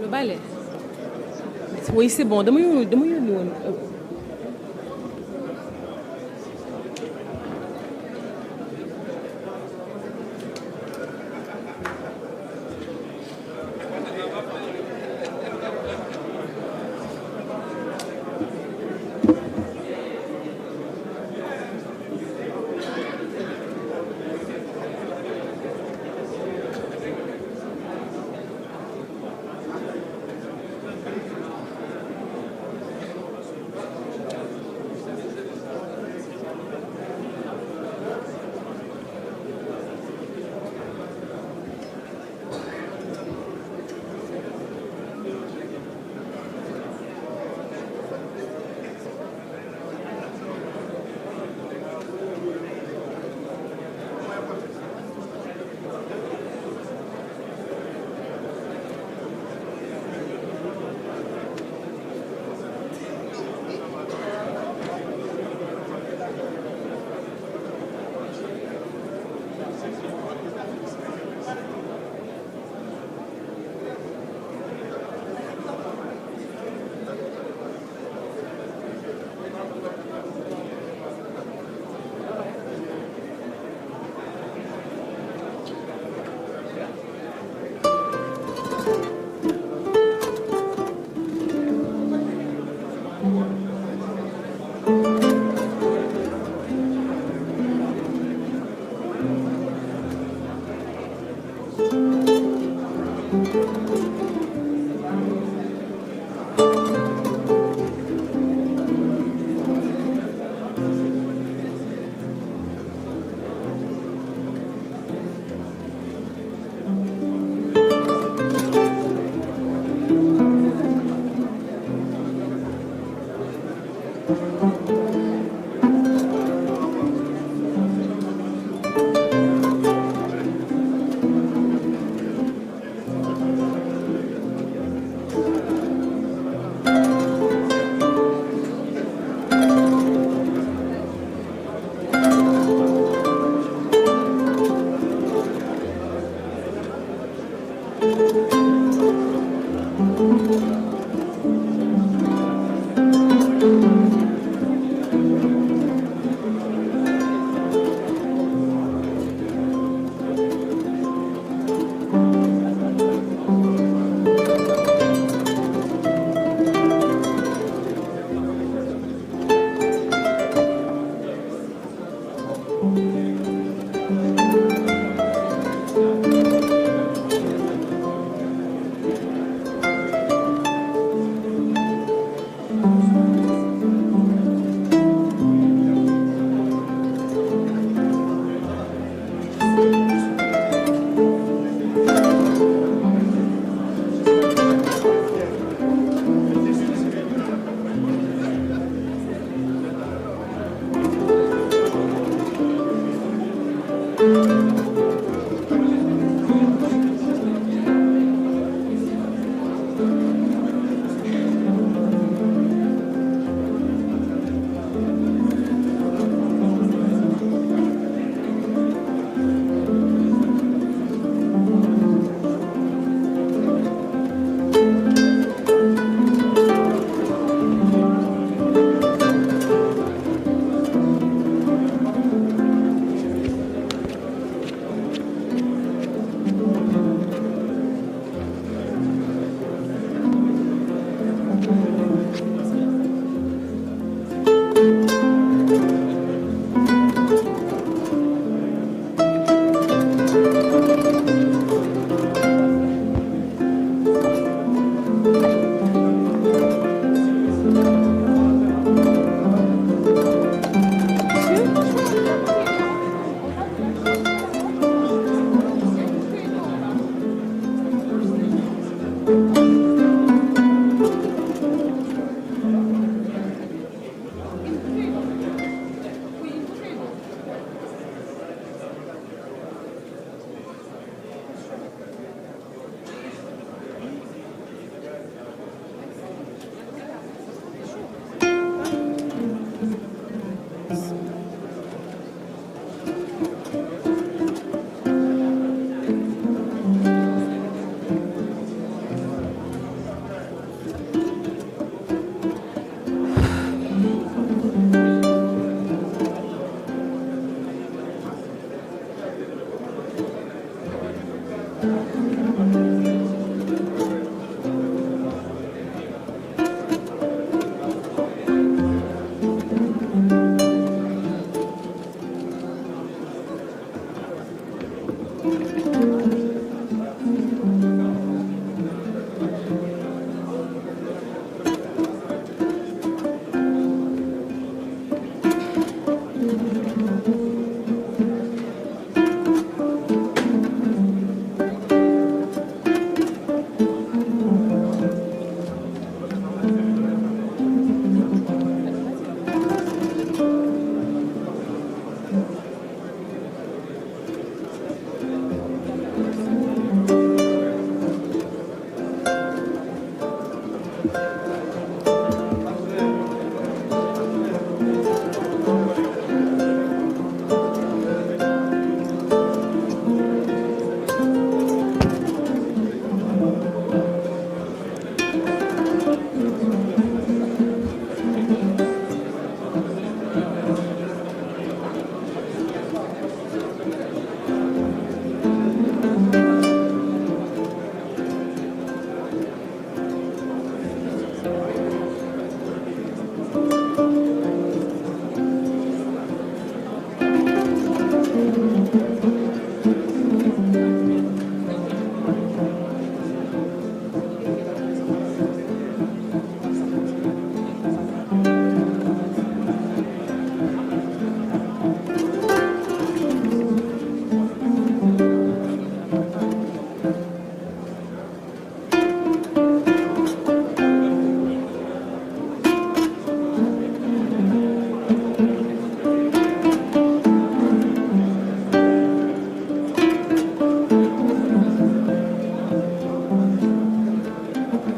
Le balai. Oui, c'est bon. Dama yónni woon.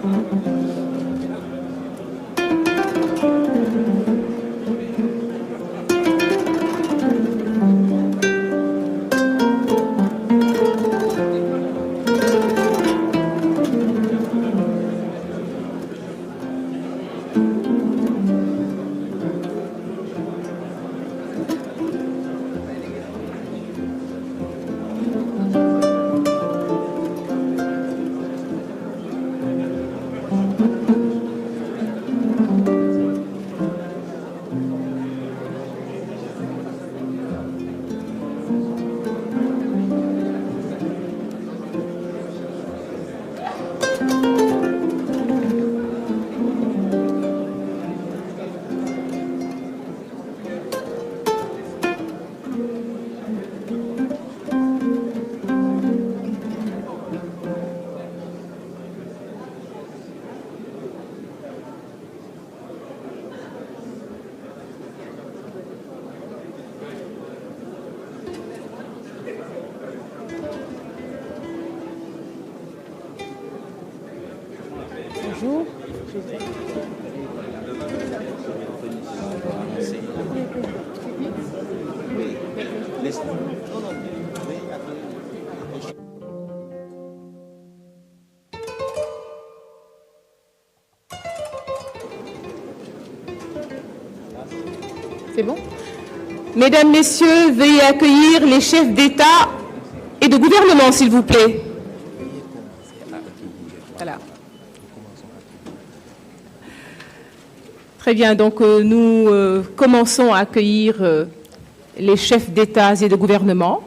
Bonjour. C'est bon? Mesdames, Messieurs, veuillez accueillir les chefs d'État et de gouvernement, s'il vous plaît. Voilà. Très bien, donc nous commençons à accueillir les chefs d'État et de gouvernement.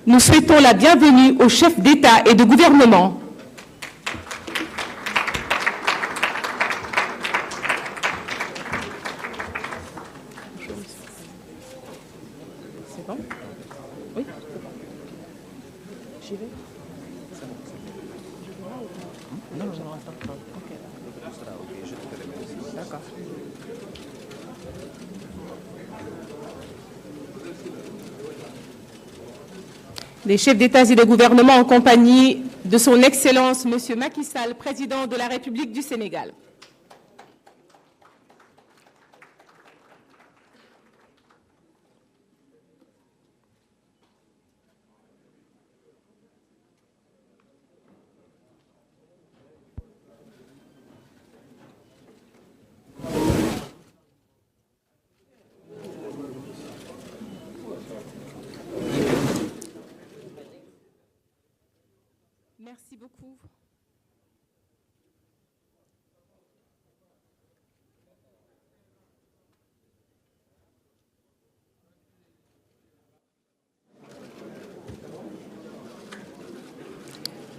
Nous souhaitons la bienvenue aux chefs d'État et de gouvernement. C'est bon? Oui? J'y vais? Non, je ne reste pas. Ok. D'accord. Les chefs d'État et de gouvernement en compagnie de son Excellence Monsieur Macky Sall, président de la République du Sénégal. Merci beaucoup.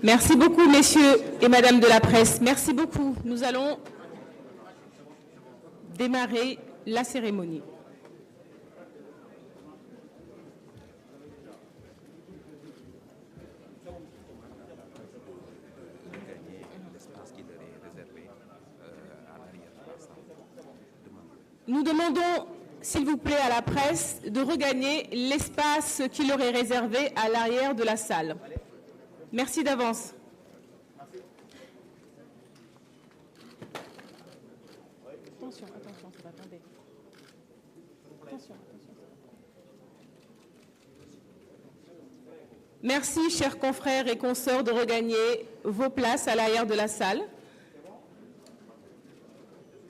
Merci beaucoup, messieurs et madame de la presse. Merci beaucoup. Nous allons démarrer la cérémonie. Nous demandons, s'il vous plaît, à la presse de regagner l'espace qui leur est réservé à l'arrière de la salle. Merci d'avance. Attention, ça va tomber. Attention. Merci, chers confrères et consoeurs, de regagner vos places à l'arrière de la salle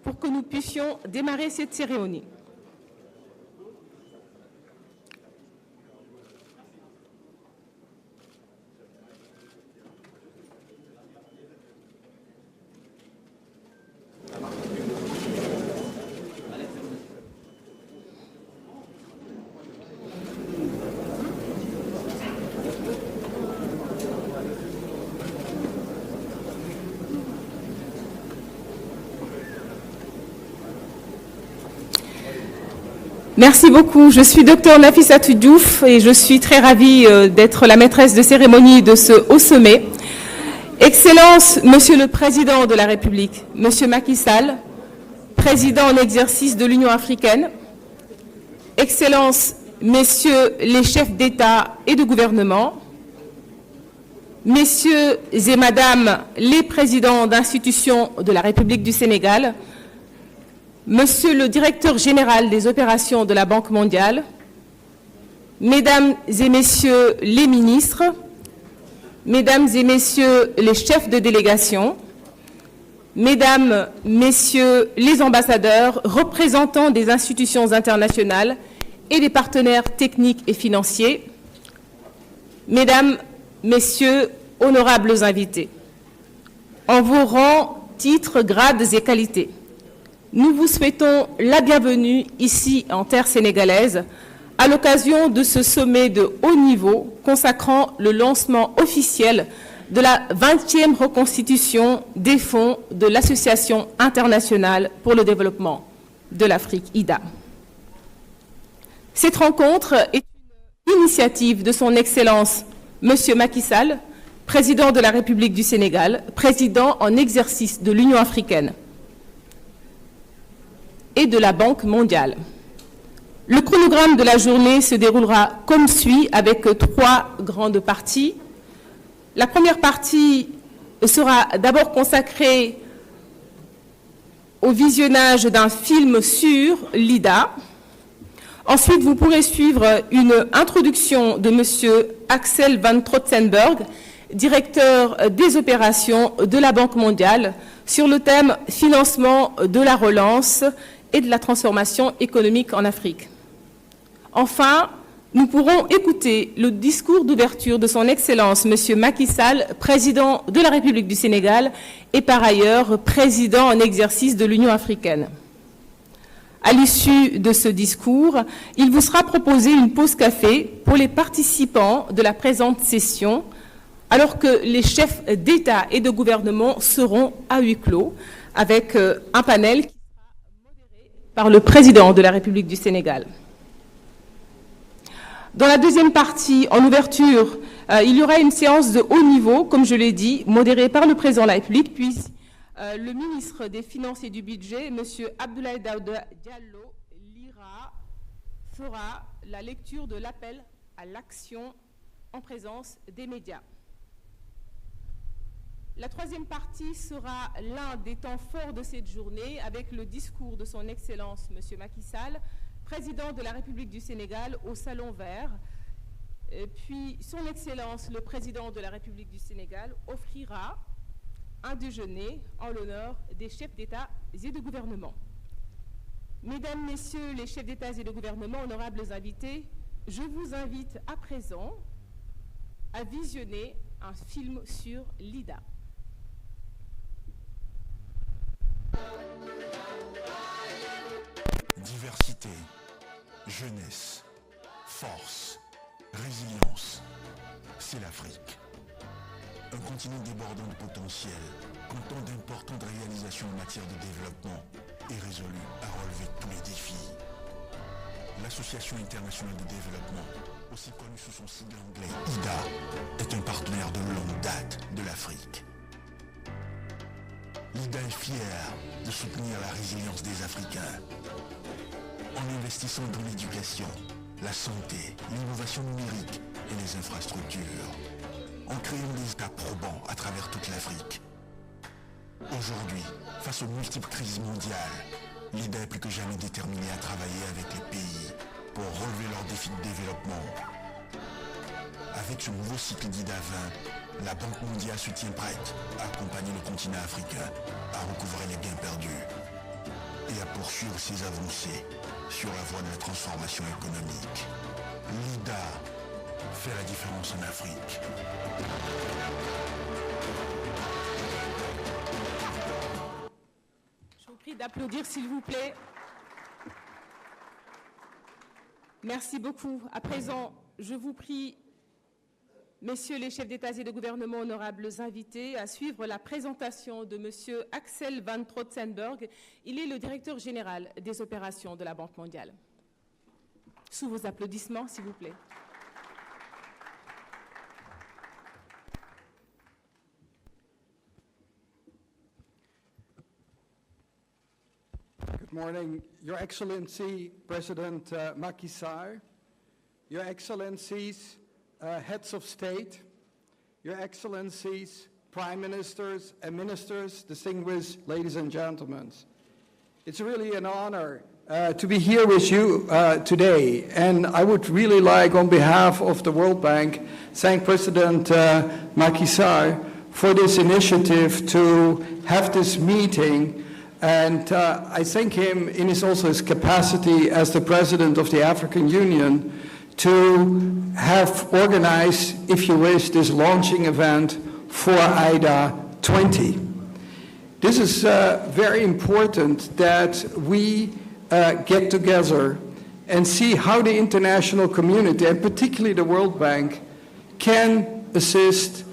pour que nous puissions démarrer cette cérémonie. Merci beaucoup. Je suis Dr Nafissatou Diouf et je suis très ravie d'être la maîtresse de cérémonie de ce haut sommet. Excellence, Monsieur le Président de la République, Monsieur Macky Sall, Président en exercice de l'Union africaine, Excellence, Messieurs les chefs d'État et de gouvernement, Messieurs et Madame les présidents d'institutions de la République du Sénégal, Monsieur le directeur général des opérations de la Banque mondiale, Mesdames et Messieurs les ministres, Mesdames et Messieurs les chefs de délégation, Mesdames, Messieurs les ambassadeurs, représentants des institutions internationales et des partenaires techniques et financiers, Mesdames, Messieurs, honorables invités, en vos rangs, titres, grades et qualités, nous vous souhaitons la bienvenue ici en terre sénégalaise à l'occasion de ce sommet de haut niveau consacrant le lancement officiel de la 20e reconstitution des fonds de l'Association internationale pour le développement de l'Afrique, IDA. Cette rencontre est une initiative de son Excellence Monsieur Macky Sall, Président de la République du Sénégal, Président en exercice de l'Union africaine et de la Banque mondiale. Le chronogramme de la journée se déroulera comme suit avec 3 grandes parties. La première partie sera d'abord consacrée au visionnage d'un film sur l'IDA. Ensuite, vous pourrez suivre une introduction de M. Axel van Trotzenberg, directeur des opérations de la Banque mondiale, sur le thème « Financement de la relance et de la transformation économique en Afrique ». Enfin, nous pourrons écouter le discours d'ouverture de son Excellence M. Macky Sall, Président de la République du Sénégal et par ailleurs Président en exercice de l'Union africaine. À l'issue de ce discours, il vous sera proposé une pause café pour les participants de la présente session, alors que les chefs d'État et de gouvernement seront à huis clos, avec un panel qui sera modéré par le Président de la République du Sénégal. Dans la deuxième partie, en ouverture, il y aura une séance de haut niveau, comme je l'ai dit, modérée par le Président de la République, puis le ministre des Finances et du Budget, M. Abdoulaye Daouda Diallo, fera la lecture de l'appel à l'action en présence des médias. La troisième partie sera l'un des temps forts de cette journée avec le discours de son Excellence M. Macky Sall, Président de la République du Sénégal au Salon Vert. Puis son Excellence le Président de la République du Sénégal offrira un déjeuner en l'honneur des chefs d'État et de gouvernement. Mesdames, Messieurs les chefs d'État et de gouvernement, honorables invités, je vous invite à présent à visionner un film sur l'IDA. Diversité, jeunesse, force, résilience, c'est l'Afrique. Un continent débordant de potentiel, comptant d'importantes réalisations en matière de développement et résolu à relever tous les défis. L'Association internationale de développement, aussi connue sous son sigle anglais IDA, est un partenaire de longue date de l'Afrique. L'IDA est fière de soutenir la résilience des Africains en investissant dans l'éducation, la santé, l'innovation numérique et les infrastructures, en créant des États probants à travers toute l'Afrique. Aujourd'hui, face aux multiples crises mondiales, l'IDA est plus que jamais déterminée à travailler avec les pays pour relever leurs défis de développement. Avec ce nouveau cycle d'IDA 20, la Banque mondiale se tient prête à accompagner le continent africain à recouvrer les gains perdus et à poursuivre ses avancées sur la voie de la transformation économique. L'IDA fait la différence en Afrique. Je vous prie d'applaudir, s'il vous plaît. Merci beaucoup. À présent, je vous prie, Messieurs les chefs d'État et de gouvernement, honorables invités, à suivre la présentation de M. Axel van Trotzenberg. Il est le directeur général des opérations de la Banque mondiale. Sous vos applaudissements, s'il vous plaît. Good morning, Your Excellency, President Macky Sall, Your Excellencies, Heads of State, Your Excellencies, Prime Ministers and Ministers, distinguished ladies and gentlemen. It's really an honor to be here with you today, and I would really like, on behalf of the World Bank, thank President Macky Sall for this initiative to have this meeting. And I thank him in his capacity as the President of the African Union to have organized, if you wish, this launching event for IDA 20. This is very important that we get together and see how the international community, and particularly the World Bank, can assist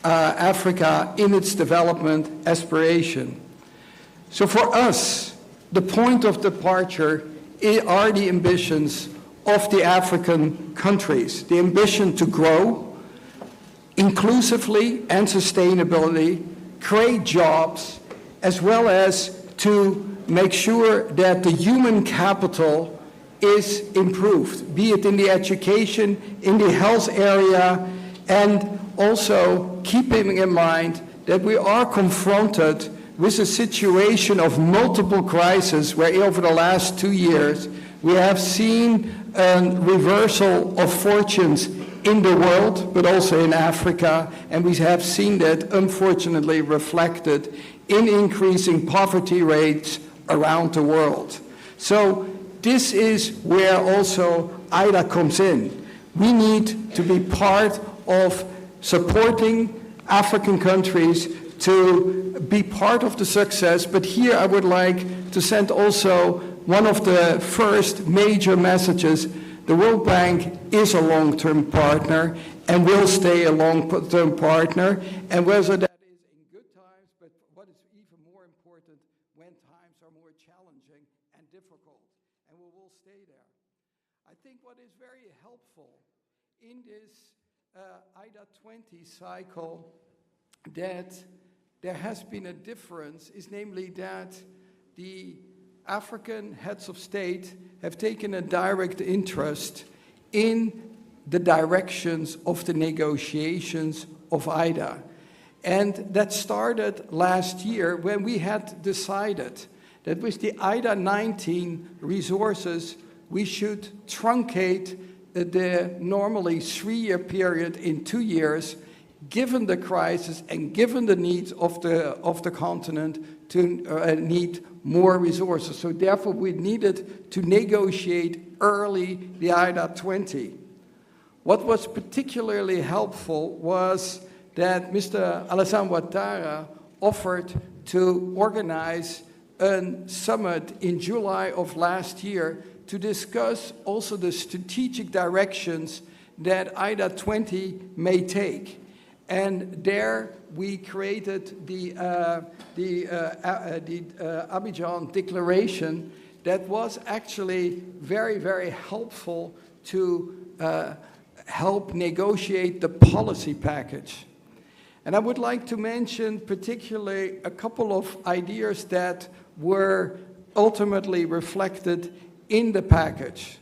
Africa in its development aspiration. So for us, the point of departure are the ambitions of the African countries, the ambition to grow inclusively and sustainably, create jobs, as well as to make sure that the human capital is improved, be it in the education, in the health area, and also keeping in mind that we are confronted with a situation of multiple crises where over the last 2 years we have seen a reversal of fortunes in the world, but also in Africa, and we have seen that unfortunately reflected in increasing poverty rates around the world. So this is where also IDA comes in. We need to be part of supporting African countries to be part of the success, but here I would like to send also one of the first major messages. The World Bank is a long-term partner and will stay a long-term partner, and whether that is in good times, but what is even more important, when times are more challenging and difficult, and we will stay there. I think what is very helpful in this IDA 20 cycle that there has been a difference is namely that the African heads of state have taken a direct interest in the directions of the negotiations of IDA. And that started last year when we had decided that with the IDA 19 resources, we should truncate the normally 3-year period in 2 years, given the crisis and given the needs of the continent to need more resources. So therefore we needed to negotiate early the IDA 20. What was particularly helpful was that Mr. Alassane Ouattara offered to organize a summit in July of last year to discuss also the strategic directions that IDA 20 may take. And there we created the Abidjan Declaration that was actually very, very helpful to help negotiate the policy package. And I would like to mention particularly a couple of ideas that were ultimately reflected in the package.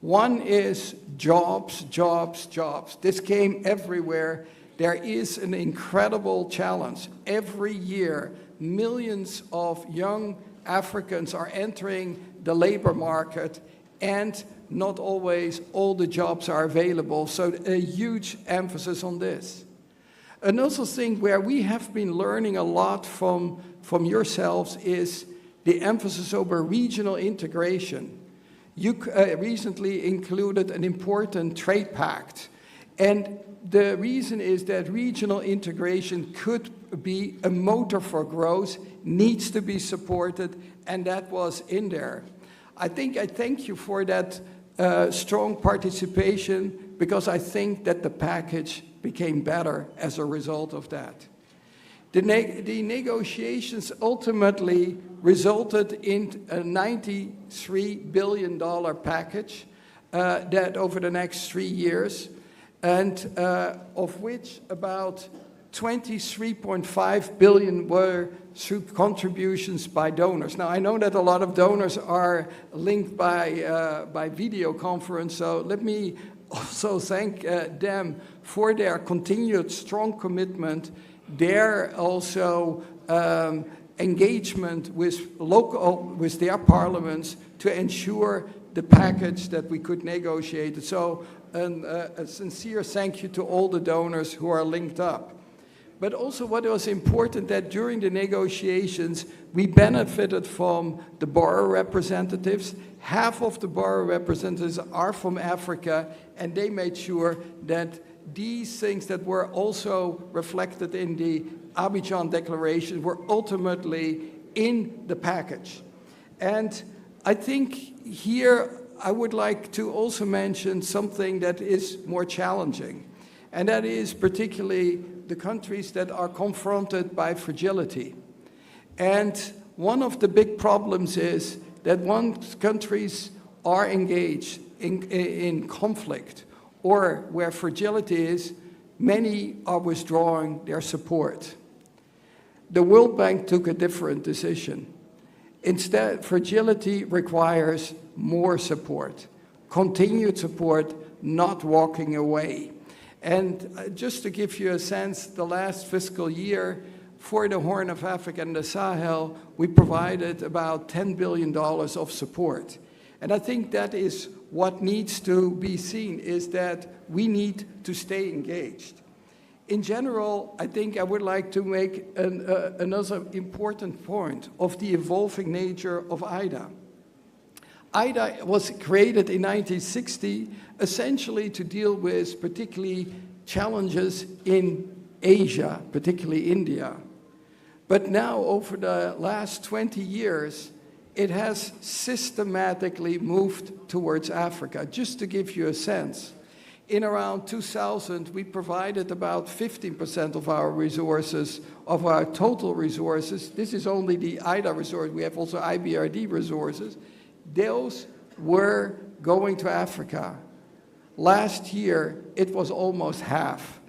One is jobs, jobs, jobs. This came everywhere. There is an incredible challenge. Every year, millions of young Africans are entering the labor market, and not always all the jobs are available. So a huge emphasis on this. Another thing where we have been learning a lot from yourselves is the emphasis over regional integration. You recently included an important trade pact, and the reason is that regional integration could be a motor for growth, needs to be supported, and that was in there. I thank you for that strong participation, because I think that the package became better as a result of that. The negotiations ultimately resulted in a $93 billion package, that over the next 3 years, and of which about 23.5 billion were through contributions by donors. Now, I know that a lot of donors are linked by video conference, so let me also thank them for their continued strong commitment, their also engagement with their parliaments to ensure the package that we could negotiate. So a sincere thank you to all the donors who are linked up. But also what was important that during the negotiations, we benefited from the borrower representatives. Half of the borrower representatives are from Africa, and they made sure that these things that were also reflected in the Abidjan Declaration were ultimately in the package. And I think here I would like to also mention something that is more challenging, and that is particularly the countries that are confronted by fragility. And one of the big problems is that once countries are engaged in conflict or where fragility is, many are withdrawing their support. The World Bank took a different decision. Instead, fragility requires more support, continued support, not walking away. And just to give you a sense, the last fiscal year for the Horn of Africa and the Sahel, we provided about $10 billion of support. And I think that is what needs to be seen, is that we need to stay engaged. In general, I think I would like to make another important point of the evolving nature of IDA. IDA was created in 1960 essentially to deal with particularly challenges in Asia, particularly India. But now, over the last 20 years, it has systematically moved towards Africa. Just to give you a sense, in around 2000, we provided about 15% of our resources, of our total resources. This is only the IDA resource. We have also IBRD resources. Those were going to Africa. Last year, it was almost half.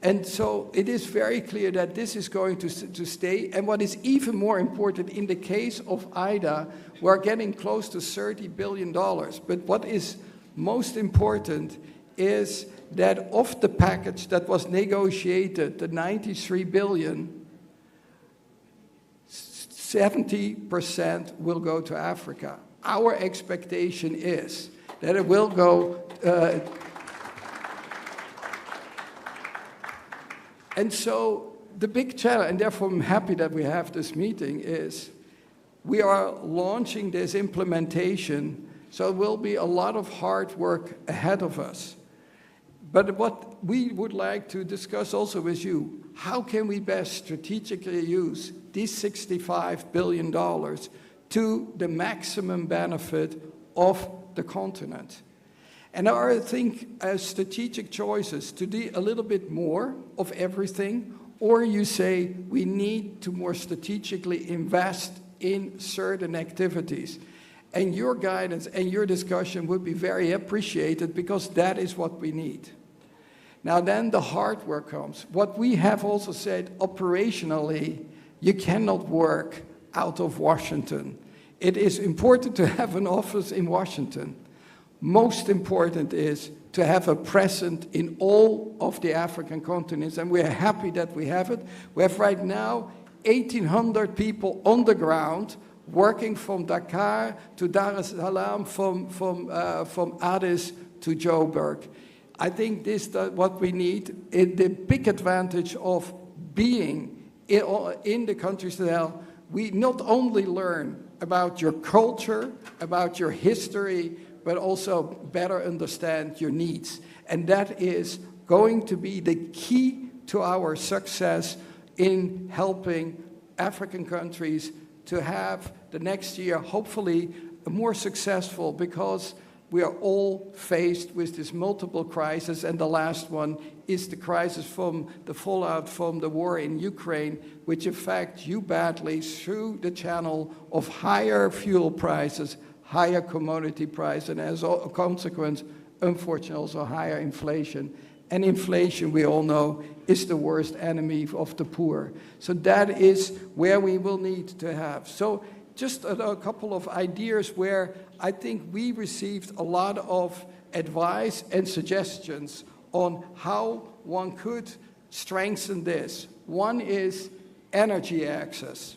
And so it is very clear that this is going to stay. And what is even more important, in the case of IDA, we're getting close to $30 billion. But what is most important is that of the package that was negotiated, the 93 billion, 70% will go to Africa. Our expectation is that it will go, and so the big challenge, and therefore I'm happy that we have this meeting, is we are launching this implementation, so it will be a lot of hard work ahead of us. But what we would like to discuss also with you, how can we best strategically use these $65 billion to the maximum benefit of the continent? And I think as strategic choices to do a little bit more of everything, or you say we need to more strategically invest in certain activities. And your guidance and your discussion would be very appreciated, because that is what we need. Now then the hard work comes. What we have also said, operationally, you cannot work out of Washington. It is important to have an office in Washington. Most important is to have a presence in all of the African continents, and we're happy that we have it. We have right now 1,800 people on the ground working from Dakar to Dar es Salaam, from Addis to Joburg. I think this is what we need. The big advantage of being in the countries that we not only learn about your culture, about your history, but also better understand your needs. And that is going to be the key to our success in helping African countries to have the next year, hopefully, more successful, because we are all faced with this multiple crisis, and the last one is the crisis from the fallout from the war in Ukraine, which affects you badly through the channel of higher fuel prices, higher commodity price, and as a consequence, unfortunately, also higher inflation. And inflation, we all know, is the worst enemy of the poor. So that is where we will need to have. So just a couple of ideas where I think we received a lot of advice and suggestions on how one could strengthen this. One is energy access.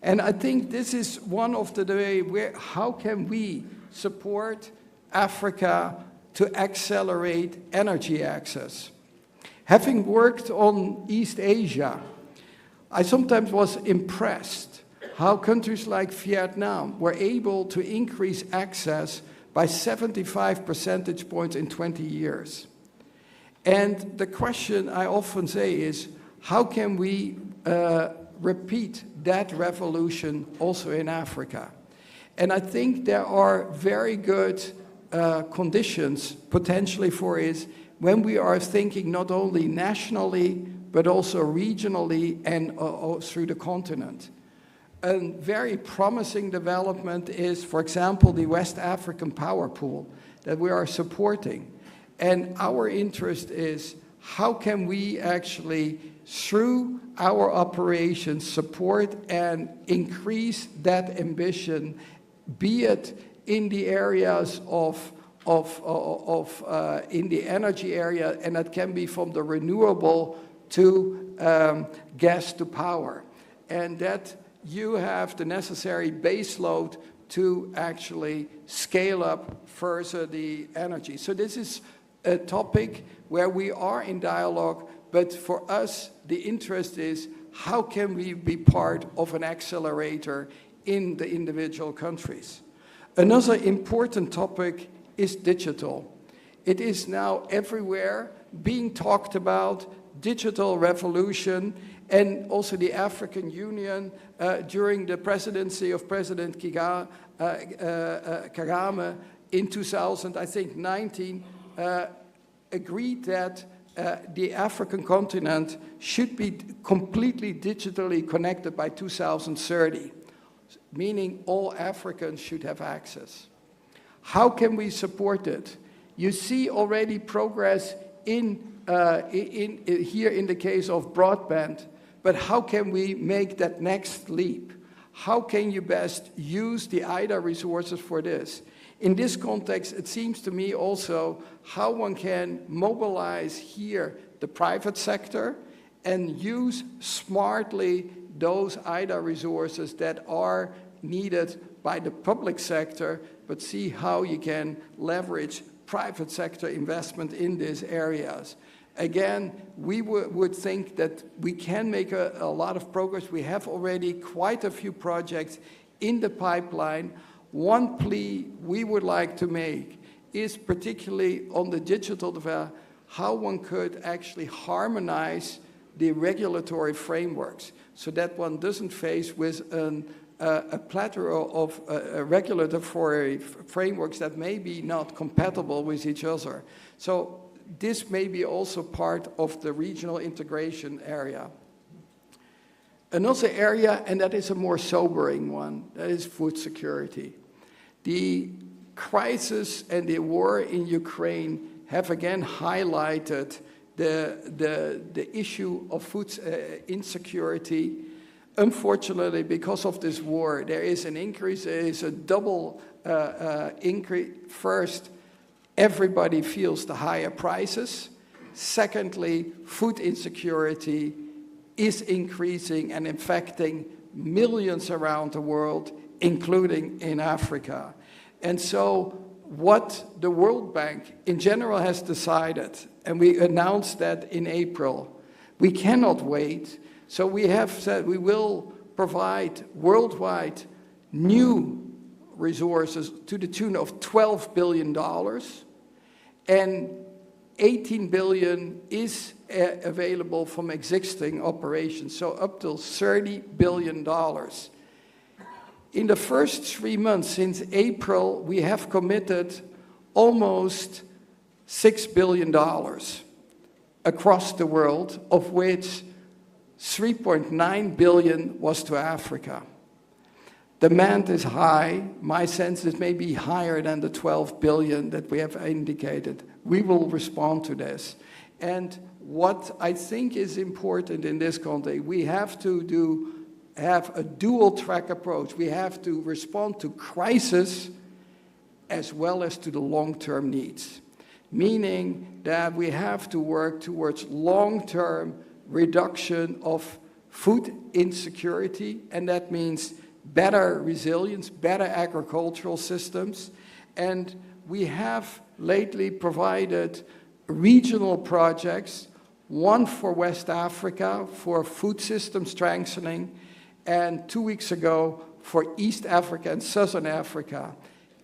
And I think this is one of the ways where how can we support Africa to accelerate energy access. Having worked on East Asia, I sometimes was impressed how countries like Vietnam were able to increase access by 75 percentage points in 20 years. And the question I often say is, how can we repeat that revolution also in Africa? And I think there are very good conditions potentially for it when we are thinking not only nationally but also regionally and through the continent. A very promising development is, for example, the West African power pool that we are supporting. And our interest is how can we actually, through our operations, support and increase that ambition, be it in the areas in the energy area, and that can be from the renewable to gas to power, and that you have the necessary base load to actually scale up further the energy. So this is a topic where we are in dialogue, but for us, the interest is how can we be part of an accelerator in the individual countries. Another important topic is digital. It is now everywhere being talked about, digital revolution, and also the African Union during the presidency of President Kagame in 2019 agreed that the African continent should be completely digitally connected by 2030, meaning all Africans should have access. How can we support it? You see already progress here in the case of broadband, but how can we make that next leap? How can you best use the IDA resources for this? In this context, it seems to me also how one can mobilize here the private sector and use smartly those IDA resources that are needed by the public sector, but see how you can leverage private sector investment in these areas. Again, we would think that we can make a lot of progress. We have already quite a few projects in the pipeline. One plea we would like to make is particularly on the digital development, how one could actually harmonize the regulatory frameworks so that one doesn't face with a plethora of regulatory frameworks that may be not compatible with each other. So this may be also part of the regional integration area. Another area, and that is a more sobering one, that is food security. The crisis and the war in Ukraine have again highlighted the issue of food insecurity. Unfortunately, because of this war, there is an increase, there is a double increase. First, everybody feels the higher prices. Secondly, food insecurity is increasing and infecting millions around the world, including in Africa. And so what the World Bank in general has decided, and we announced that in April, we cannot wait. So we have said we will provide worldwide new resources to the tune of $12 billion, and 18 billion is available from existing operations, so up to $30 billion. In the first 3 months since April, we have committed almost $6 billion across the world, of which 3.9 billion was to Africa. Demand is high. My sense is maybe higher than the 12 billion that we have indicated. We will respond to this. And what I think is important in this context, we have to have a dual track approach. We have to respond to crisis as well as to the long-term needs, meaning that we have to work towards long-term reduction of food insecurity, and that means better resilience, better agricultural systems. And we have lately provided regional projects, one for West Africa for food system strengthening, and 2 weeks ago for East Africa and Southern Africa.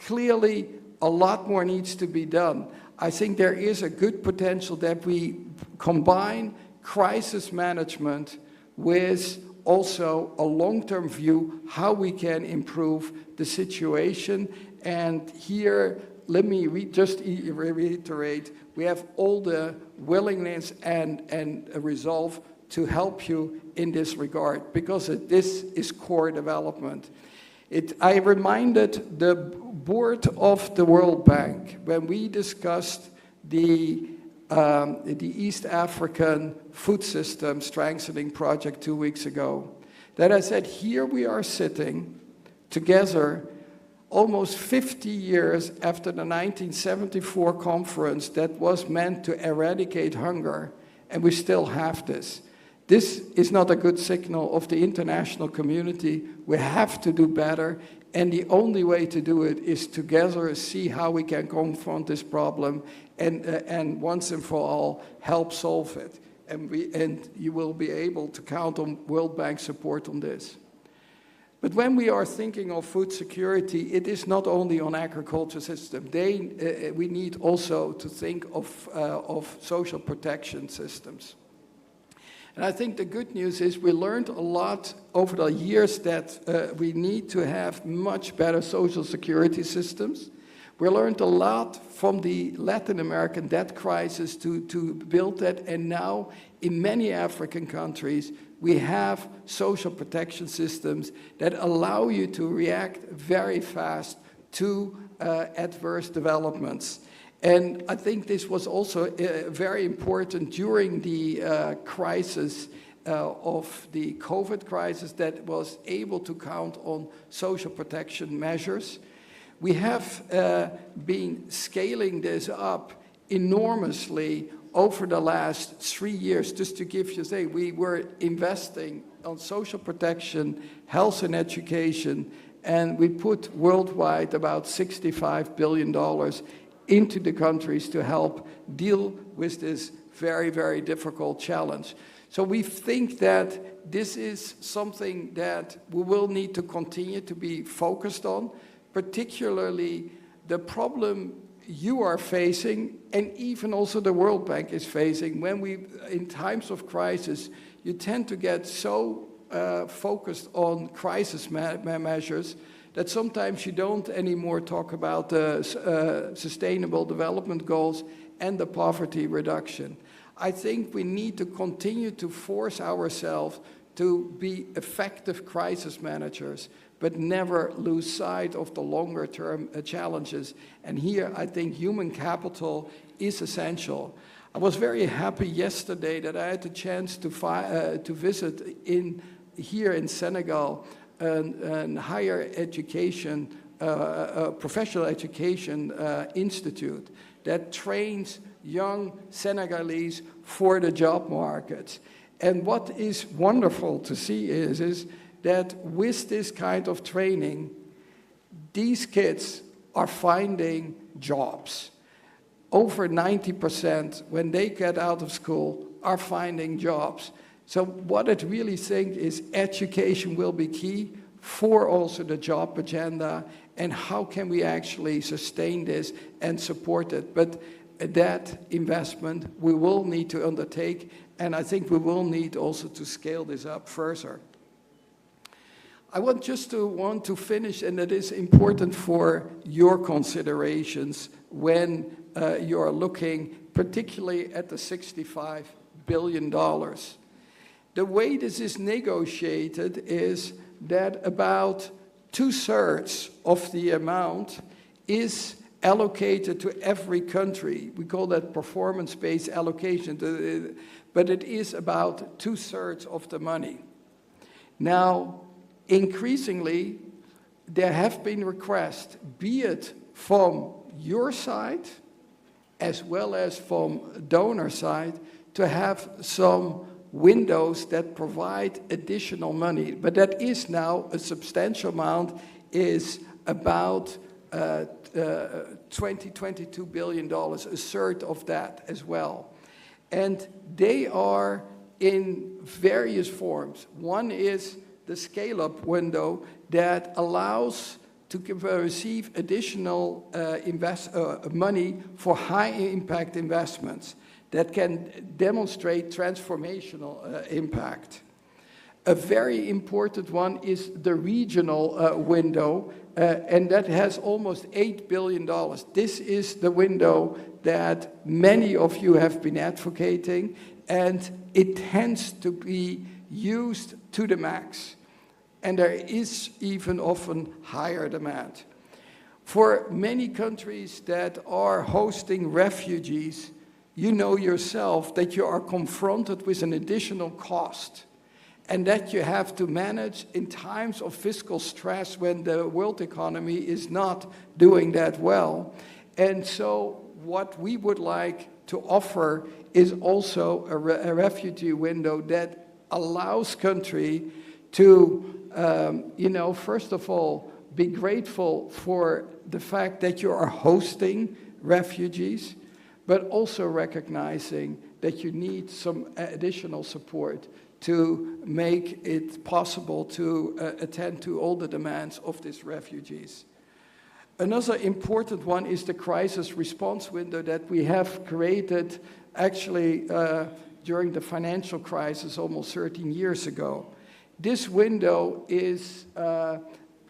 Clearly, a lot more needs to be done. I think there is a good potential that we combine crisis management with also a long-term view, how we can improve the situation. And here, let me just reiterate, we have all the willingness and resolve to help you in this regard, because this is core development. I reminded the board of the World Bank when we discussed the East African food system strengthening project 2 weeks ago, that I said, here we are sitting together almost 50 years after the 1974 conference that was meant to eradicate hunger, and we still have this. This is not a good signal of the international community. We have to do better, and the only way to do it is together see how we can confront this problem and once and for all help solve it. And you will be able to count on World Bank support on this. But when we are thinking of food security, it is not only on agriculture system. We need also to think of social protection systems. And I think the good news is we learned a lot over the years that we need to have much better social security systems. We learned a lot from the Latin American debt crisis to build that, and now in many African countries, we have social protection systems that allow you to react very fast to adverse developments. And I think this was also very important during the crisis of the COVID crisis, that was able to count on social protection measures. We have been scaling this up enormously over the last 3 years. Just to give you we were investing on social protection, health and education, and we put worldwide about $65 billion into the countries to help deal with this very, very difficult challenge. So we think that this is something that we will need to continue to be focused on, particularly the problem you are facing, and even also the World Bank is facing. When in times of crisis, you tend to get so focused on crisis measures that sometimes you don't anymore talk about the sustainable development goals and the poverty reduction. I think we need to continue to force ourselves to be effective crisis managers, but never lose sight of the longer term challenges. And here I think human capital is essential. I was very happy yesterday that I had the chance to visit here in Senegal an higher education, professional education institute that trains young Senegalese for the job market. And what is wonderful to see is that with this kind of training, these kids are finding jobs. Over 90% when they get out of school are finding jobs. So what I really think is education will be key for also the job agenda, and how can we actually sustain this and support it. But that investment we will need to undertake, and I think we will need also to scale this up further. I want to finish, and it is important for your considerations when you are looking particularly at the $65 billion. The way this is negotiated is that about 2/3 of the amount is allocated to every country. We call that performance-based allocation, but it is about 2/3 of the money. Now, increasingly, there have been requests, be it from your side as well as from donor side, to have some windows that provide additional money. But that is now a substantial amount, is about $22 billion, a third of that as well. And they are in various forms. One is the scale-up window that allows to receive additional money for high-impact investments that can demonstrate transformational impact. A very important one is the regional window, and that has almost $8 billion. This is the window that many of you have been advocating, and it tends to be used to the max. And there is even often higher demand. For many countries that are hosting refugees, you know yourself that you are confronted with an additional cost, and that you have to manage in times of fiscal stress when the world economy is not doing that well. And so what we would like to offer is also a refugee window that allows country to, first of all, be grateful for the fact that you are hosting refugees, but also recognizing that you need some additional support to make it possible to attend to all the demands of these refugees. Another important one is the crisis response window that we have created actually during the financial crisis almost 13 years ago. This window is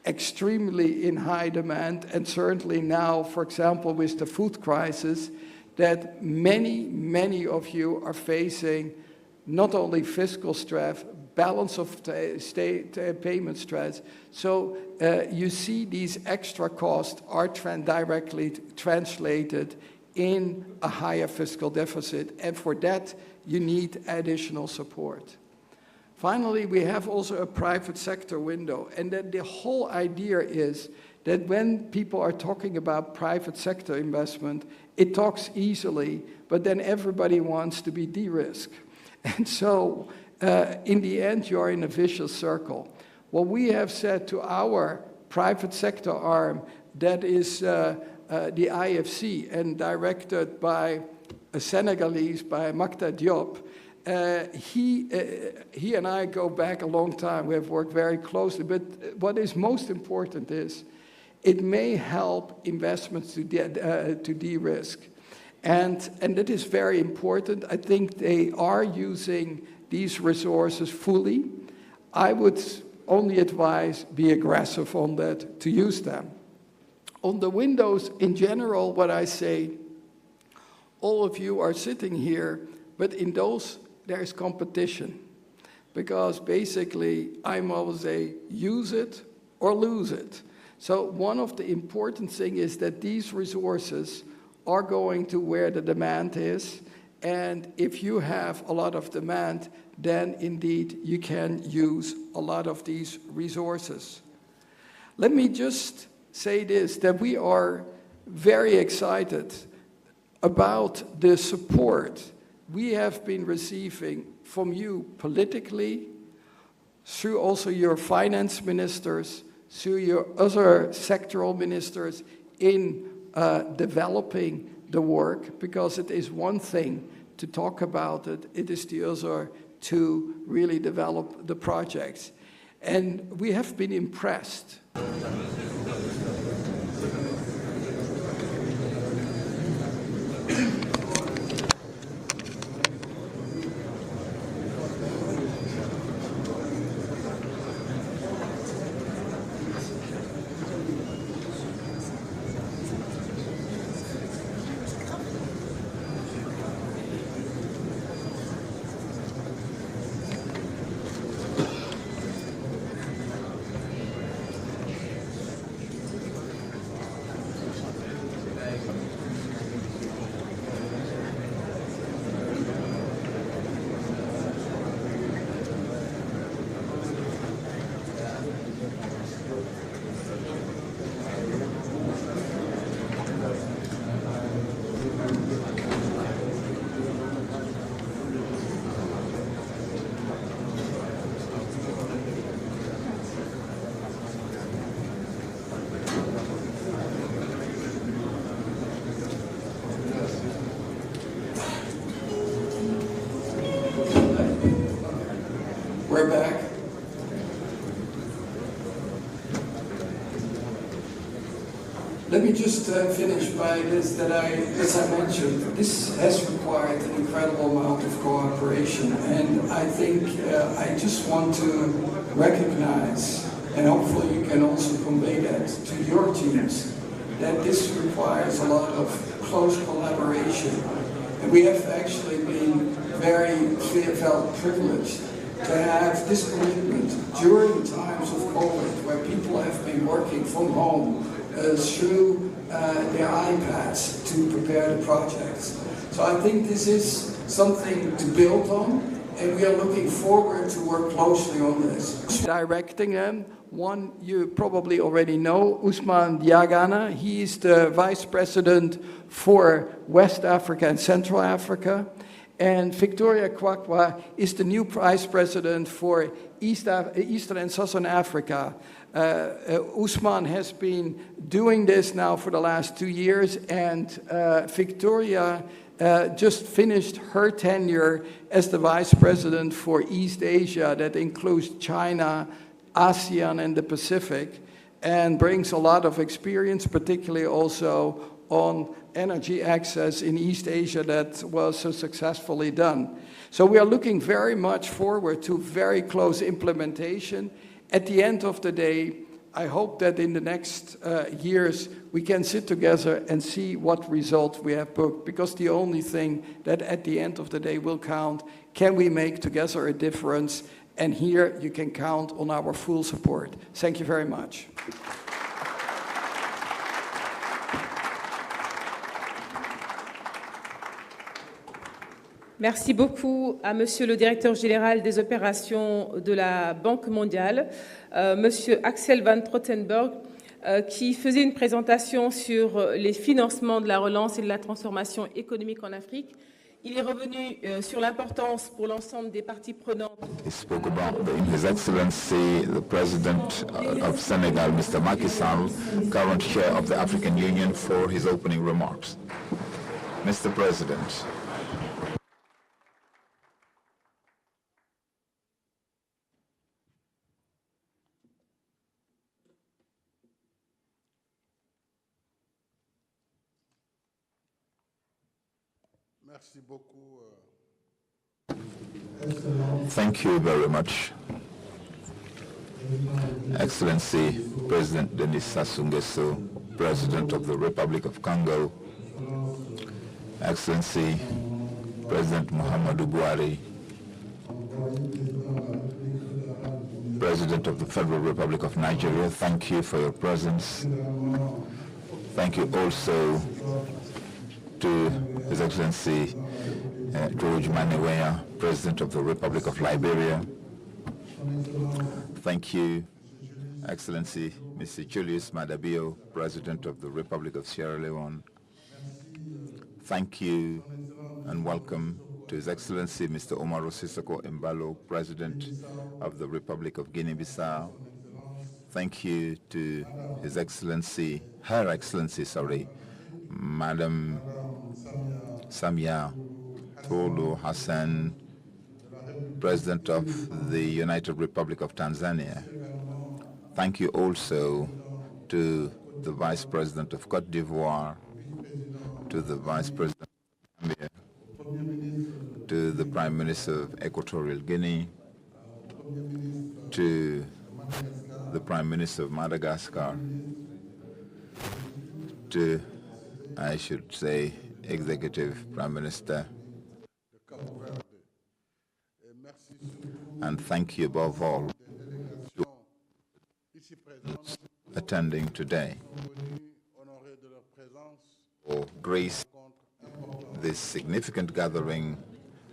extremely in high demand, and certainly now, for example, with the food crisis, that many of you are facing not only fiscal stress, balance of state payment stress. So you see these extra costs are directly translated in a higher fiscal deficit, and for that you need additional support. Finally, we have also a private sector window, and then the whole idea is that when people are talking about private sector investment, it talks easily, but then everybody wants to be de-risked. And so, in the end, you are in a vicious circle. What we have said to our private sector arm, that is the IFC, and directed by a Senegalese, by Makta Diop, he and I go back a long time. We have worked very closely, but what is most important is it may help investments to de-risk. And that is very important. I think they are using these resources fully. I would only advise be aggressive on that, to use them. On the windows in general, what I say, all of you are sitting here, but in those there is competition. Because basically, I'm always say, use it or lose it. So one of the important things is that these resources are going to where the demand is, and if you have a lot of demand, then indeed you can use a lot of these resources. Let me just say this, that we are very excited about the support we have been receiving from you politically, through also your finance ministers, through your other sectoral ministers in developing the work, because it is one thing to talk about it, it is the other to really develop the projects. And we have been impressed. we're back. Let me just finish by this, that as I mentioned, this has required an incredible amount of cooperation, and I think I just want to recognize, and hopefully you can also convey that to your teams, that this requires a lot of close collaboration. And we have actually been felt privileged to have this commitment during times of COVID, where people have been working from home through their iPads to prepare the projects. So I think this is something to build on, and we are looking forward to work closely on this. Directing them, one you probably already know, Ousmane Diagana. He is the Vice President for West Africa and Central Africa. And Victoria Kwakwa is the new Vice President for Eastern and Southern Africa. Ousmane has been doing this now for the last 2 years, and Victoria just finished her tenure as the Vice President for East Asia. That includes China, ASEAN, and the Pacific, and brings a lot of experience, particularly also on energy access in East Asia that was so successfully done. So we are looking very much forward to very close implementation. At the end of the day, I hope that in the next years we can sit together and see what result we have booked, because the only thing that at the end of the day will count, can we make together a difference? And here you can count on our full support. Thank you very much. Merci beaucoup à Monsieur le Directeur Général des Opérations de la Banque mondiale, Monsieur Axel van Trottenberg, qui faisait une présentation sur les financements de la relance et de la transformation économique en Afrique. Il est revenu sur l'importance pour l'ensemble des parties prenantes. He spoke about His Excellency, the President of Senegal, Mr. Macky Sall, current chair of the African Union, for his opening remarks. Mr. President. Thank you very much, Excellency President Denis Sassou Nguesso, President of the Republic of Congo, Excellency President Muhammadu Buhari, President of the Federal Republic of Nigeria, thank you for your presence. Thank you also to His Excellency George Maniweya, President of the Republic of Liberia. Thank you, Excellency Mr. Julius Madabio, President of the Republic of Sierra Leone. Thank you and welcome to His Excellency Mr. Omaro Sissoko Embalo, President of the Republic of Guinea-Bissau. Thank you to His Excellency, Her Excellency, Madam Samia Suluhu Hassan, President of the United Republic of Tanzania. Thank you also to the Vice President of Côte d'Ivoire, to the Vice President of Zambia, to the Prime Minister of Equatorial Guinea, to the Prime Minister of Madagascar, to, I should say, Executive Prime Minister. And thank you above all to attending today for grace this significant gathering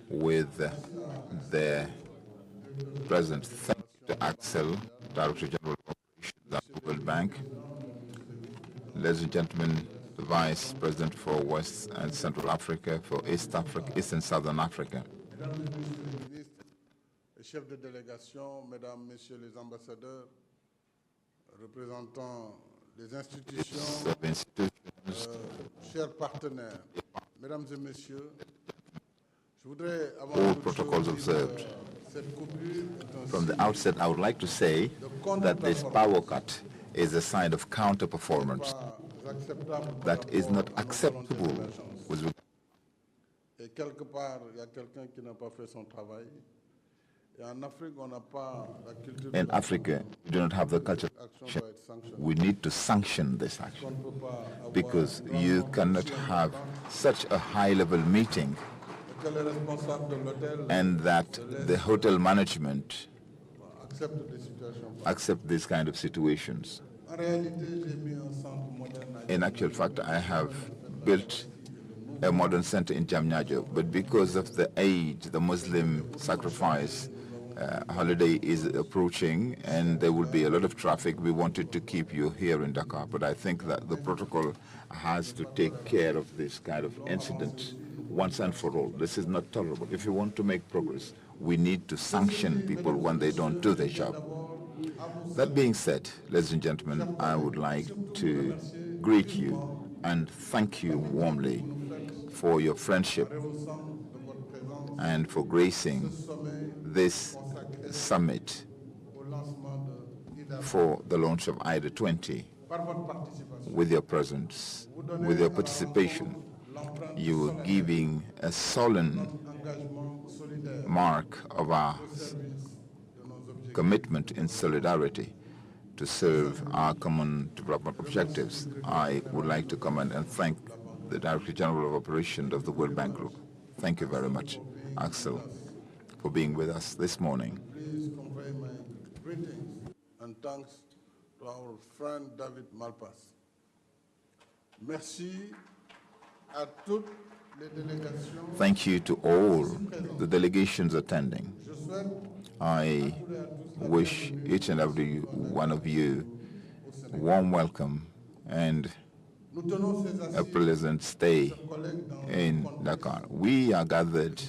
with the President. Thank you to Axel, Director General of Operations at the World Bank. Ladies and gentlemen, the Vice President for West and Central Africa, for East and Southern Africa. Chefs de délégation, mesdames, messieurs les ambassadeurs, représentants des institutions, chers partenaires, mesdames et messieurs, je voudrais avant all toute protocols chose observed. From the outset, I would like to say that this power cut is a sign of counter-performance that is not acceptable with Et quelque part, il y a quelqu'un qui n'a pas fait son travail. Et en Afrique, on n'a pas la culture. In Africa, we do not have the culture. Action doit être sanctionnée. We need to sanction this On action ne peut pas avoir because you cannot have such a high-level meeting que les responsables de l'hôtel and that the hotel management acceptent des situations. accept these kind of situations. En réalité, j'ai mis un centre moderne à In actual fact, I have built a modern center in Jamhuri, but because of the Eid, the Muslim sacrifice holiday is approaching and there will be a lot of traffic, we wanted to keep you here in Dakar. But I think that the protocol has to take care of this kind of incident once and for all. This is not tolerable. If you want to make progress, we need to sanction people when they don't do their job. That being said, ladies and gentlemen, I would like to greet you and thank you warmly for your friendship and for gracing this summit for the launch of IDA 20. With your presence, with your participation, you are giving a solemn mark of our commitment in solidarity to serve our common development objectives. I would like to commend and thank the Director General of Operations of the World Bank Group. Thank you very much, Axel, for being with us this morning. Please convey my greetings and thanks to our friend David Malpass. Merci à toutes les délégations. Thank you to all the delegations attending. Je souhaite I wish each and every one of you a warm welcome and nous tenons ces a assises pleasant stay collègues dans in Dakar. We are gathered,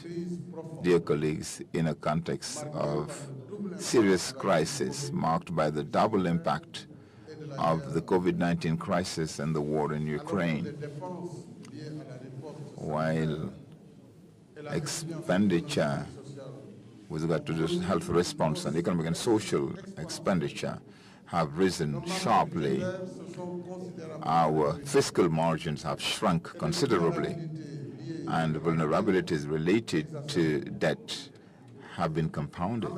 dear colleagues, in a context of serious crisis marked by the double impact of the COVID-19 crisis and the war in Ukraine. dépenses liées à la riposte While expenditure with regard to the health response and economic and social expenditure have risen sharply, our fiscal margins have shrunk considerably, and vulnerabilities related to debt have been compounded.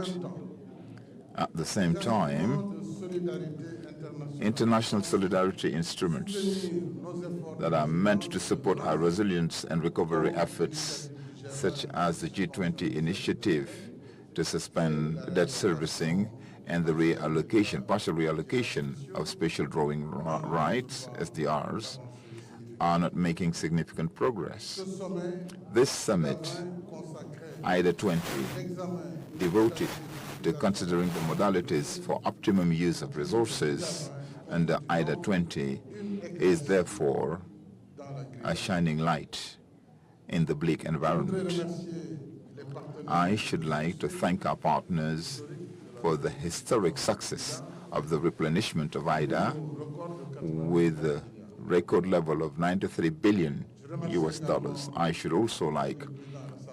At the same time, international solidarity instruments that are meant to support our resilience and recovery efforts, such as the G20 initiative to suspend debt servicing and the reallocation, partial reallocation of special drawing rights, SDRs, are not making significant progress. This summit, IDA 20, devoted to considering the modalities for optimum use of resources under IDA 20, is therefore a shining light in the bleak environment. I should like to thank our partners for the historic success of the replenishment of IDA with a record level of $93 billion. I should also like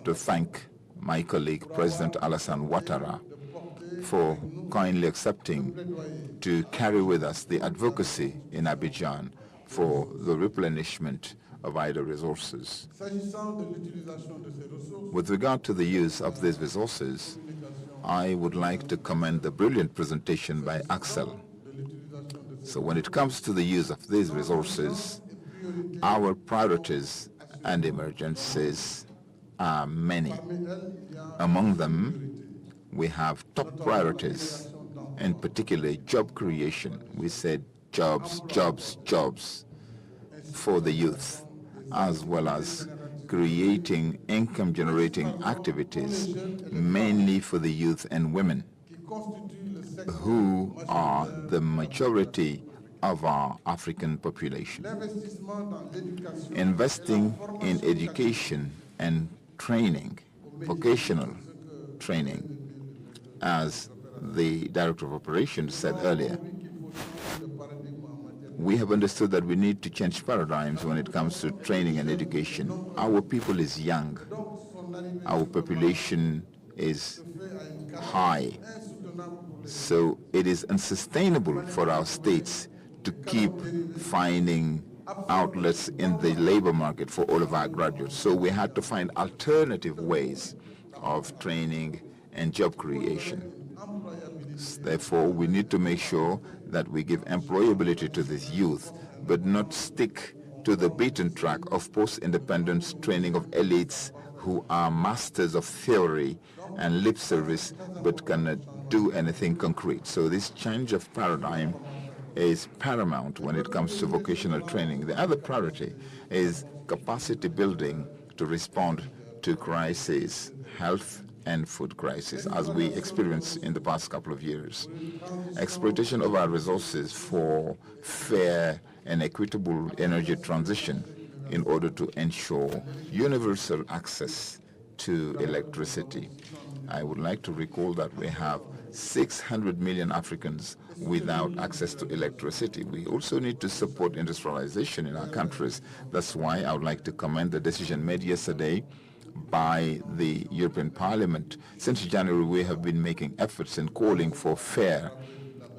to thank my colleague, President Alassane Ouattara, for kindly accepting to carry with us the advocacy in Abidjan for the replenishment of IDA resources. With regard to the use of these resources, I would like to commend the brilliant presentation by Axel. So when it comes to the use of these resources, our priorities and emergencies are many. Among them, we have top priorities, in particular job creation. We said jobs, jobs, jobs for the youth, as well as creating income-generating activities, mainly for the youth and women, who are the majority of our African population. Investing in education and training, vocational training, as the Director of Operations said earlier. We have understood that we need to change paradigms when it comes to training and education. Our people is young. Our population is high. So it is unsustainable for our states to keep finding outlets in the labor market for all of our graduates. So we had to find alternative ways of training and job creation. Therefore, we need to make sure that we give employability to this youth, but not stick to the beaten track of post-independence training of elites who are masters of theory and lip service, but cannot do anything concrete. So this change of paradigm is paramount when it comes to vocational training. The other priority is capacity building to respond to crises, health and food crisis, as we experienced in the past couple of years. Exploitation of our resources for fair and equitable energy transition in order to ensure universal access to electricity. I would like to recall that we have 600 million Africans without access to electricity. We also need to support industrialization in our countries. That's why I would like to commend the decision made yesterday by the European Parliament. Since January, we have been making efforts and calling for fair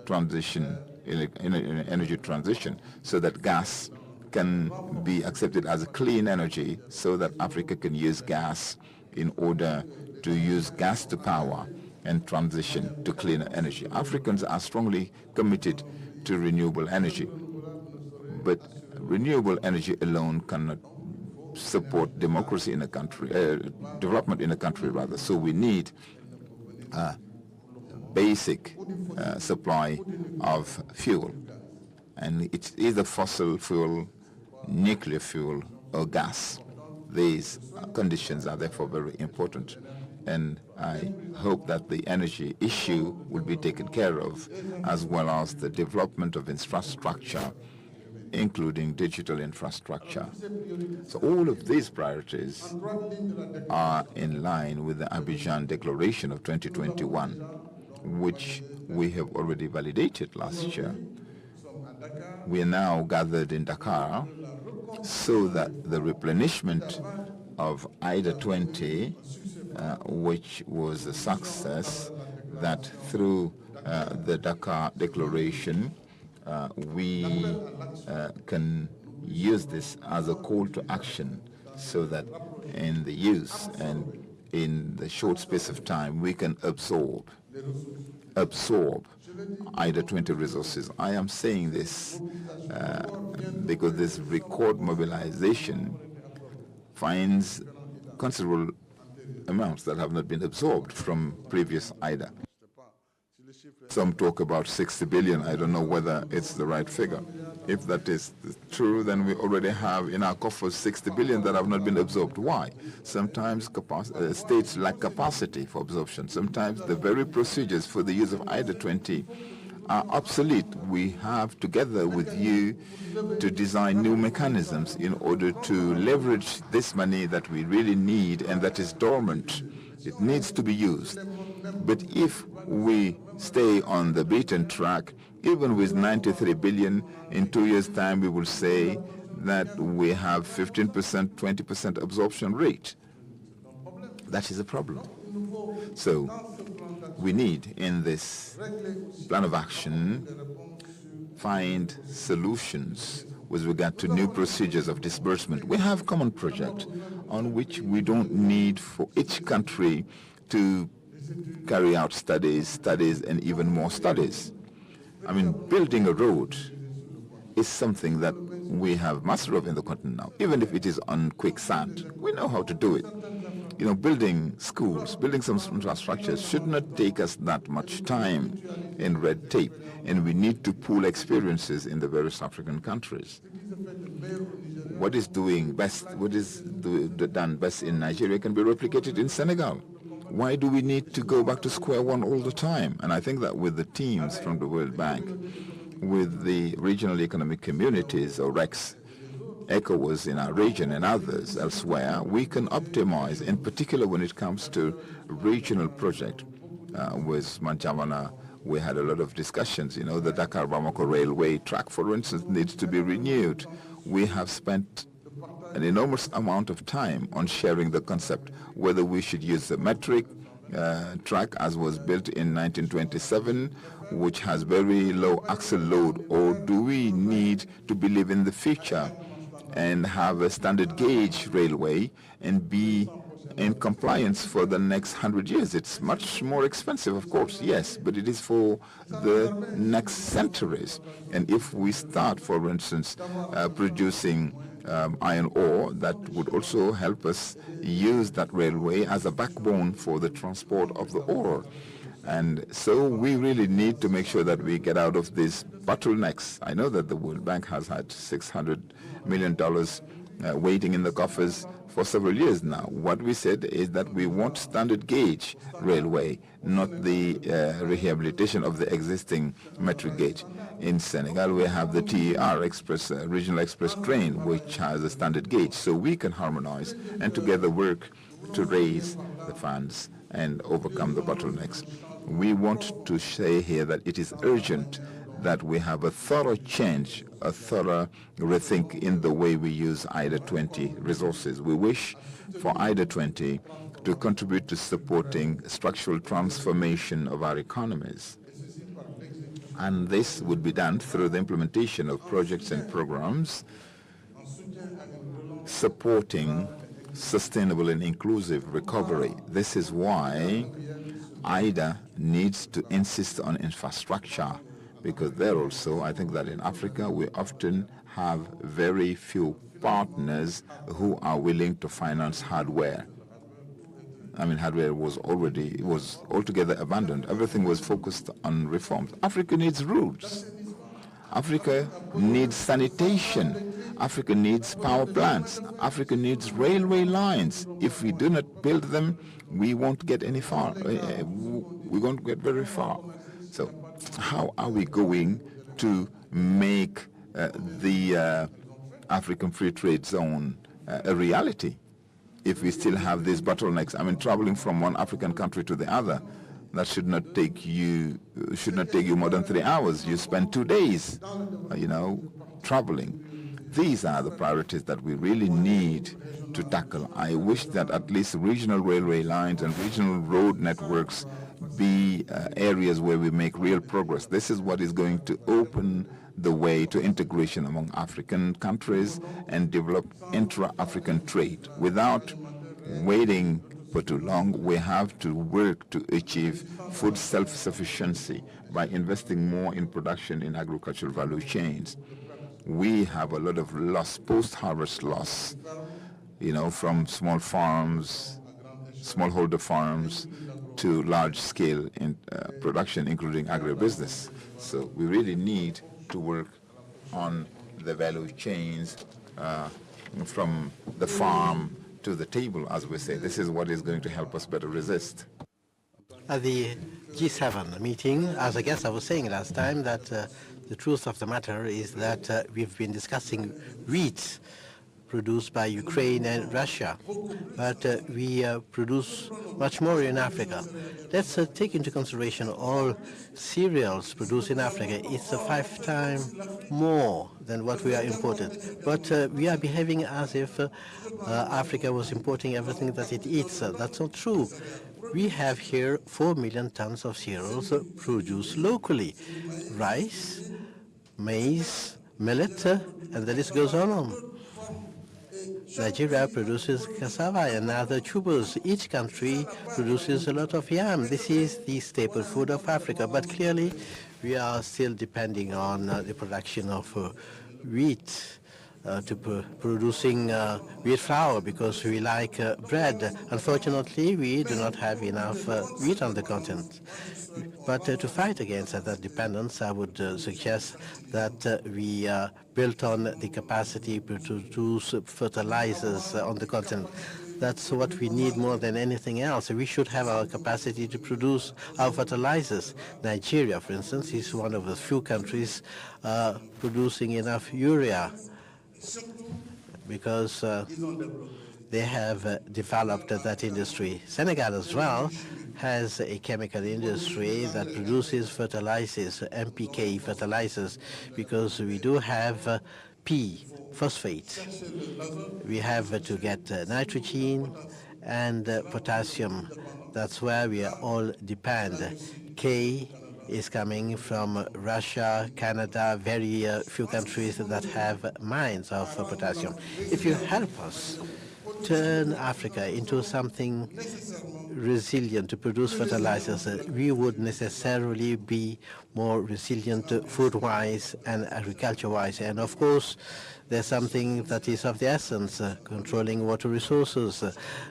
transition, energy transition, so that gas can be accepted as a clean energy, so that Africa can use gas in order to use gas to power and transition to cleaner energy. Africans are strongly committed to renewable energy, but renewable energy alone cannot support democracy in a country, development in a country rather. So we need a basic supply of fuel, and it's either fossil fuel, nuclear fuel, or gas. These conditions are therefore very important, and I hope that the energy issue will be taken care of, as well as the development of infrastructure, including digital infrastructure. So all of these priorities are in line with the Abidjan Declaration of 2021, which we have already validated last year. We are now gathered in Dakar so that the replenishment of IDA 20, which was a success, that through the Dakar Declaration, we can use this as a call to action, so that in the use and in the short space of time we can absorb IDA 20 resources. I am saying this because this record mobilization finds considerable amounts that have not been absorbed from previous IDA. Some talk about 60 billion. I don't know whether it's the right figure. If that is true, then we already have in our coffers 60 billion that have not been absorbed. Why? Sometimes states lack capacity for absorption. Sometimes the very procedures for the use of IDA 20 are obsolete. We have, together with you, to design new mechanisms in order to leverage this money that we really need and that is dormant. It needs to be used. But if we stay on the beaten track, even with 93 billion, in 2 years' time we will say that we have 15%, 20% absorption rate. That is a problem. So we need, in this plan of action, find solutions with regard to new procedures of disbursement. We have common project on which we don't need for each country to carry out studies, and even more studies. I mean, building a road is something that we have mastery of in the continent now, even if it is on quicksand. We know how to do it. You know, building schools, building some infrastructures should not take us that much time in red tape, and we need to pool experiences in the various African countries. What is doing best, what is done best in Nigeria can be replicated in Senegal. Why do we need to go back to square one all the time? And I think that with the teams from the World Bank, with the regional economic communities, or REX, ECOWAS in our region and others elsewhere, we can optimize, in particular when it comes to regional project. With Manchavana, we had a lot of discussions. You know, the Dakar-Bamako railway track, for instance, needs to be renewed. We have spent an enormous amount of time on sharing the concept, whether we should use the metric, track as was built in 1927, which has very low axle load, or do we need to believe in the future and have a standard gauge railway and be in compliance for the next 100 years? It's much more expensive, of course, yes, but it is for the next centuries. And if we start, for instance, producing iron ore, that would also help us use that railway as a backbone for the transport of the ore. And so we really need to make sure that we get out of these bottlenecks. I know that the World Bank has had $600 million waiting in the coffers for several years now. What we said is that we want standard gauge railway, not the rehabilitation of the existing metric gauge. In Senegal, we have the TER Express, Regional Express train, which has a standard gauge, so we can harmonize and together work to raise the funds and overcome the bottlenecks. We want to say here that it is urgent that we have a thorough change, a thorough rethink in the way we use IDA 20 resources. We wish for IDA 20 to contribute to supporting structural transformation of our economies. And this would be done through the implementation of projects and programs supporting sustainable and inclusive recovery. This is why IDA needs to insist on infrastructure, because there also, I think that in Africa, we often have very few partners who are willing to finance hardware. I mean, hardware was altogether abandoned. Everything was focused on reforms. Africa needs roads. Africa needs sanitation. Africa needs power plants. Africa needs railway lines. If we do not build them, we won't get any far. We won't get very far. So how are we going to make the African Free Trade Zone a reality if we still have these bottlenecks? I mean, traveling from one African country to the other, that should not take you more than 3 hours. You spend 2 days, traveling. These are the priorities that we really need to tackle. I wish that at least regional railway lines and regional road networks be areas where we make real progress. This is what is going to open the way to integration among African countries and develop intra-African trade. Without waiting for too long, we have to work to achieve food self-sufficiency by investing more in production in agricultural value chains. We have a lot of loss, post-harvest loss, from small farms, smallholder farms, to large-scale production, including agribusiness. So we really need to work on the value chains from the farm to the table, as we say. This is what is going to help us better resist. At the G7 meeting, as I guess I was saying last time, that the truth of the matter is that we've been discussing wheat produced by Ukraine and Russia, but we produce much more in Africa. Let's take into consideration all cereals produced in Africa. It's 5 times more than what we are imported. But we are behaving as if Africa was importing everything that it eats. That's not true. We have here 4 million tons of cereals produced locally. Rice, maize, millet, and the list goes on. Nigeria produces cassava and other tubers. Each country produces a lot of yam. This is the staple food of Africa. But clearly, we are still depending on the production of wheat, producing wheat flour, because we like bread. Unfortunately, we do not have enough wheat on the continent. But to fight against that dependence, I would suggest that we build on the capacity to produce fertilizers on the continent. That's what we need more than anything else. We should have our capacity to produce our fertilizers. Nigeria, for instance, is one of the few countries producing enough urea, because they have developed that industry. Senegal as well has a chemical industry that produces fertilizers, MPK fertilizers, because we do have P, phosphate. We have to get nitrogen and potassium. That's where we all depend. K is coming from Russia, Canada, very few countries that have mines of potassium. If you help us turn Africa into something resilient to produce fertilizers, we would necessarily be more resilient food-wise and agriculture-wise. And of course, there's something that is of the essence, controlling water resources,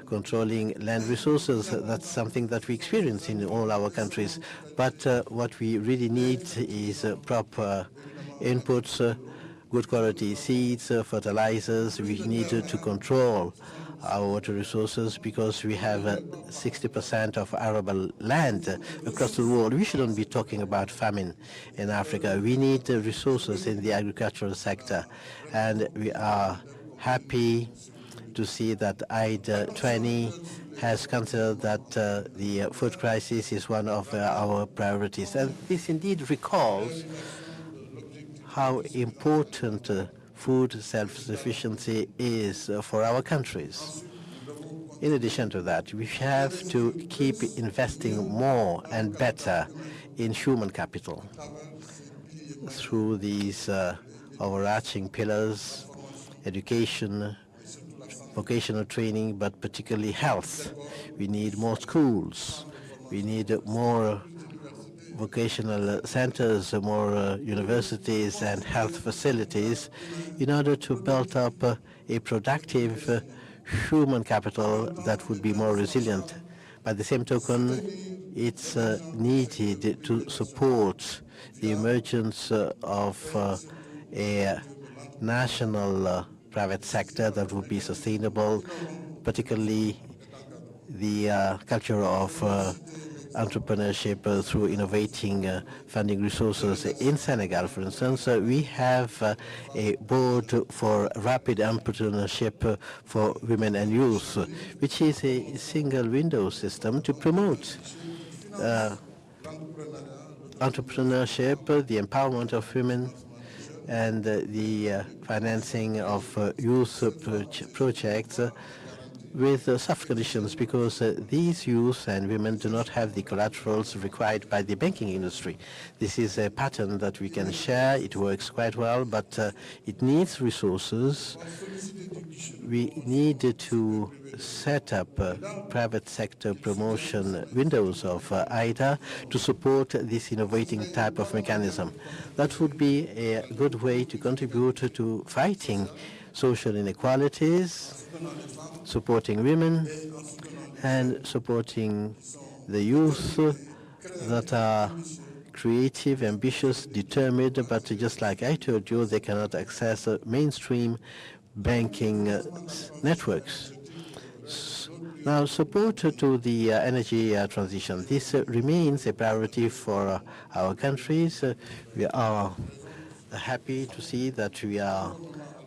controlling land resources. That's something that we experience in all our countries. But what we really need is proper inputs, good quality seeds, fertilizers. We need to control our water resources because we have 60% of arable land across the world. We shouldn't be talking about famine in Africa. We need resources in the agricultural sector, and we are happy to see that IDE 20 has considered that the food crisis is one of our priorities. And this indeed recalls how important food self-sufficiency is for our countries. In addition to that, we have to keep investing more and better in human capital through these overarching pillars: education, vocational training, but particularly health. We need more schools. We need more vocational centers, more universities and health facilities in order to build up a productive human capital that would be more resilient. By the same token, it's needed to support the emergence of a national private sector that would be sustainable, particularly the culture of entrepreneurship through innovating funding resources. In Senegal, for instance, we have a board for rapid entrepreneurship for women and youth, which is a single window system to promote entrepreneurship, the empowerment of women, and the financing of youth projects with soft conditions, because these youth and women do not have the collaterals required by the banking industry. This is a pattern that we can share. It works quite well, but it needs resources. We need to set up private sector promotion windows of IDA to support this innovating type of mechanism. That would be a good way to contribute to fighting social inequalities, supporting women, and supporting the youth that are creative, ambitious, determined, but just like I told you, they cannot access mainstream banking networks. Now, support to the energy transition. This remains a priority for our countries. We are happy to see that we are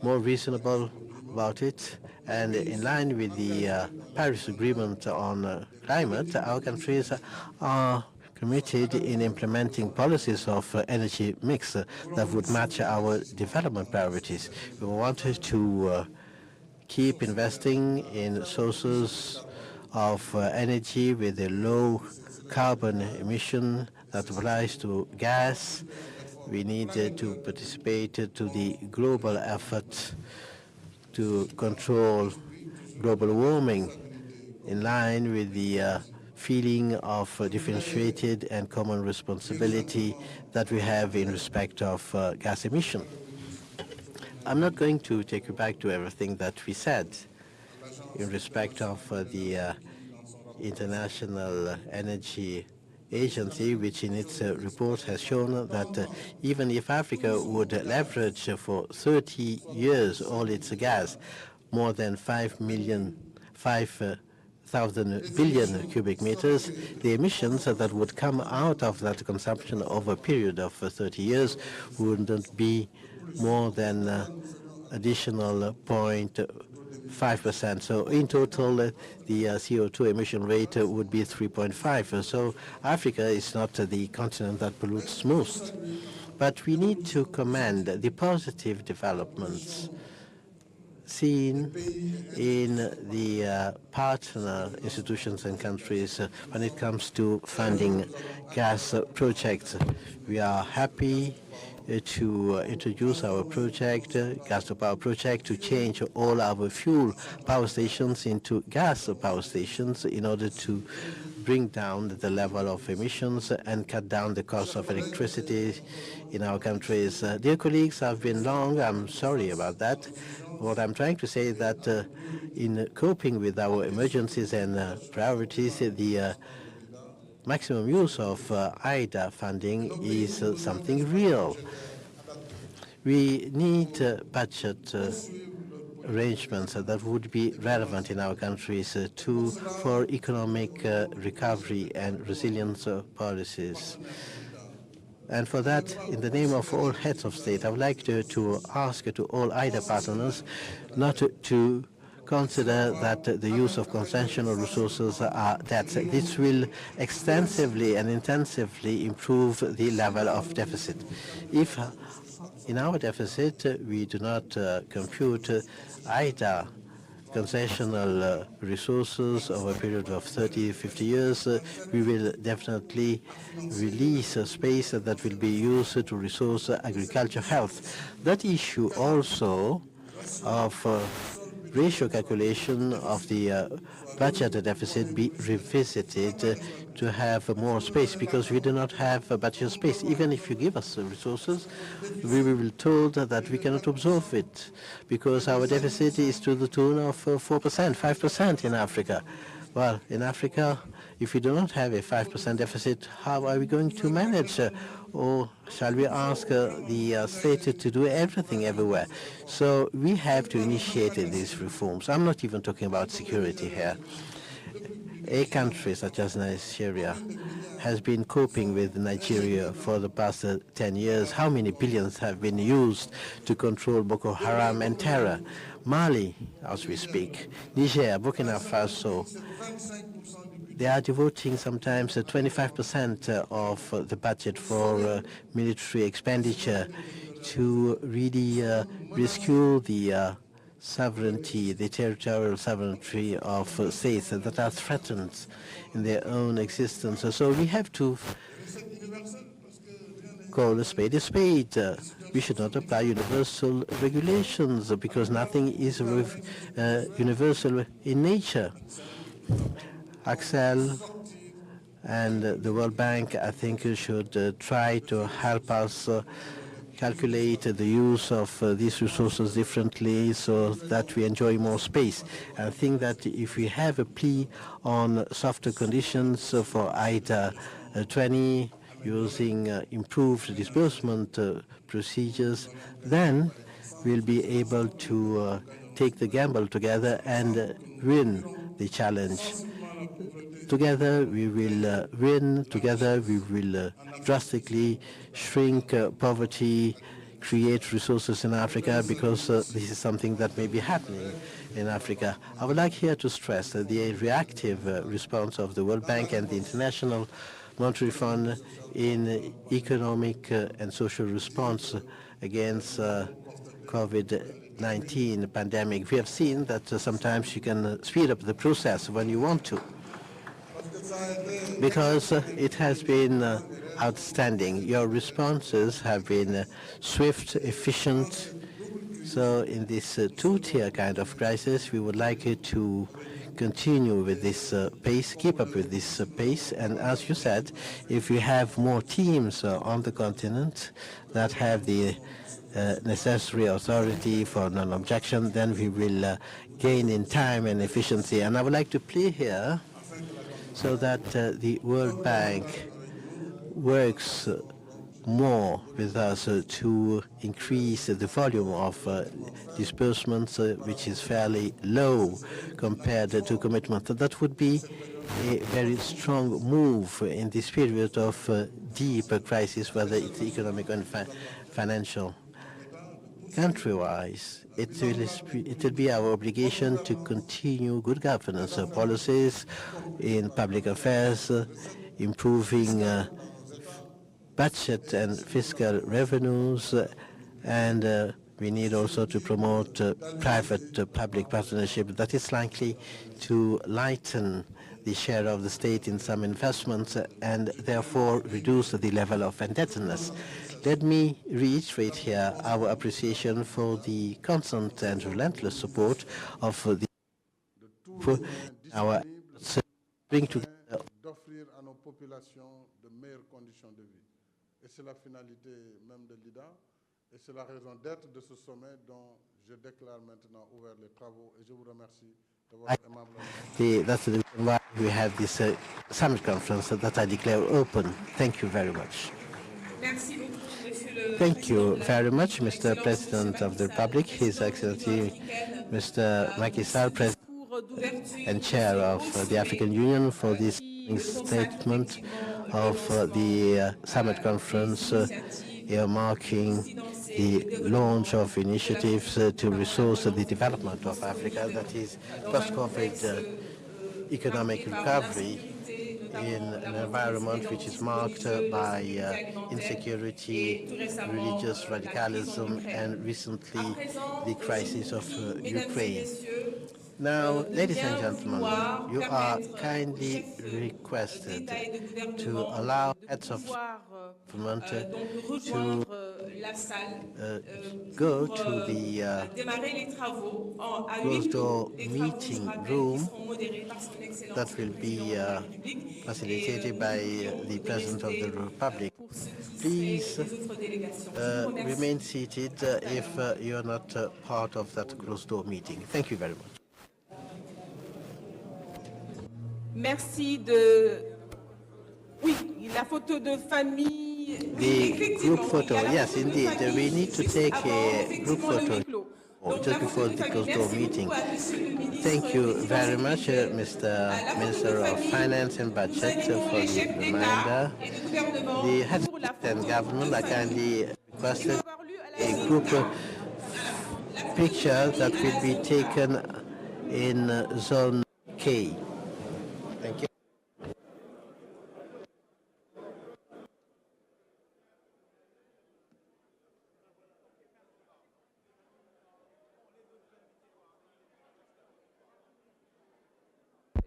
more reasonable about it, and in line with the Paris Agreement on climate, our countries are committed in implementing policies of energy mix that would match our development priorities. We wanted to keep investing in sources of energy with a low carbon emission that applies to gas. We need to participate to the global effort to control global warming in line with the feeling of differentiated and common responsibility that we have in respect of gas emission. I'm not going to take you back to everything that we said in respect of the International Energy Agency, which in its report has shown that even if Africa would leverage for 30 years all its gas, more than 5,000 billion cubic meters, the emissions that would come out of that consumption over a period of 30 years wouldn't be more than additional 0.5%. So in total, the CO2 emission rate would be 3.5. So Africa is not the continent that pollutes most. But we need to commend the positive developments seen in the partner institutions and countries when it comes to funding gas projects. We are happy to introduce our project, gas to power project, to change all our fuel power stations into gas power stations in order to bring down the level of emissions and cut down the cost of electricity in our countries. Dear colleagues, I've been long. I'm sorry about that. What I'm trying to say is that in coping with our emergencies and priorities, the maximum use of IDA funding is something real. We need budget arrangements that would be relevant in our countries for economic recovery and resilience policies. And for that, in the name of all heads of state, I would like to ask to all IDA partners not to consider that the use of conventional resources are debts. This will extensively and intensively improve the level of deficit. If in our deficit we do not compute IDA concessional resources over a period of 30, 50 years, we will definitely release a space that will be used to resource agriculture health. That issue also of ratio calculation of the budget deficit be revisited to have more space, because we do not have a budget space. Even if you give us resources, we will be told that we cannot absorb it, because our deficit is to the tune of 4%, 5% in Africa. Well, in Africa, if we do not have a 5% deficit, how are we going to manage? Or shall we ask the state to do everything everywhere? So we have to initiate these reforms. I'm not even talking about security here. A country such as Nigeria has been coping with Nigeria for the past 10 years. How many billions have been used to control Boko Haram and terror? Mali, as we speak, Niger, Burkina Faso, they are devoting sometimes 25% of the budget for military expenditure to really rescue the sovereignty, the territorial sovereignty of states that are threatened in their own existence. So we have to call a spade a spade. We should not apply universal regulations, because nothing is universal in nature. Axel and the World Bank, I think, should try to help us calculate the use of these resources differently so that we enjoy more space. I think that if we have a plea on softer conditions for IDA 20 using improved disbursement procedures, then we'll be able to take the gamble together and win the challenge. Together we will win, together we will drastically shrink poverty, create resources in Africa, because this is something that may be happening in Africa. I would like here to stress that the reactive response of the World Bank and the International Monetary Fund in economic and social response against COVID-19 pandemic. We have seen that sometimes you can speed up the process when you want to, because it has been outstanding. Your responses have been swift, efficient. So in this two-tier kind of crisis, we would like you to continue with this pace, keep up with this pace. And as you said, if we have more teams on the continent that have the necessary authority for non-objection, then we will gain in time and efficiency. And I would like to play here so that the World Bank works more with us to increase the volume of disbursements, which is fairly low compared to commitment. That would be a very strong move in this period of deep crisis, whether it's economic and financial. Country-wise, it will be our obligation to continue good governance policies in public affairs, improving budget and fiscal revenues, and We need also to promote private-public partnership that is likely to lighten the share of the state in some investments and therefore reduce the level of indebtedness. Let me reiterate here our appreciation for the constant and relentless support of our bring together d'offrir à nos populations de meilleures conditions de vie. Et c'est la finalité même de l'IDA, et c'est la raison d'être de ce sommet dont je déclare maintenant ouvert les travaux, et je vous remercie de votre aimable attention. that's the reason why we have this summit conference that I declare open. Thank you very much. Thank you very much, Mr. President of the Republic, His Excellency Mr. Macky Sall, President and Chair of the African Union, for this statement of the summit conference earmarking the launch of initiatives to resource the development of Africa, that is post-COVID economic recovery in an environment which is marked by insecurity, religious radicalism, and recently the crisis of Ukraine. Now, ladies and gentlemen, you are kindly requested to allow heads of government to go to the closed-door meeting room that will be facilitated by the President of the Republic. Please remain seated if you're not part of that closed-door meeting. Thank you very much. Merci de... Oui, la photo de famille. The group photo, yes, indeed. We need to take a group photo just before the closed-door meeting. Thank you very much, Mr. Minister of Finance and Budget, for the reminder. The heads of state and government are kindly requested a group picture that will be taken in Zone K. Thank you.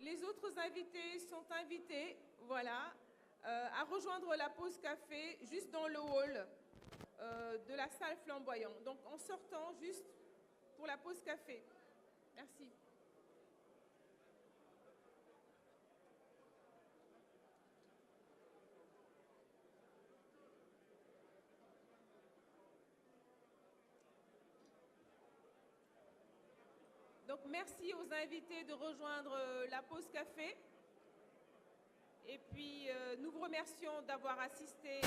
Les autres invités sont invités, voilà, à rejoindre la pause café juste dans le hall de la salle flamboyant. Donc en sortant juste pour la pause café. Merci. Donc merci aux invités de rejoindre la pause café. Et puis nous vous remercions d'avoir assisté.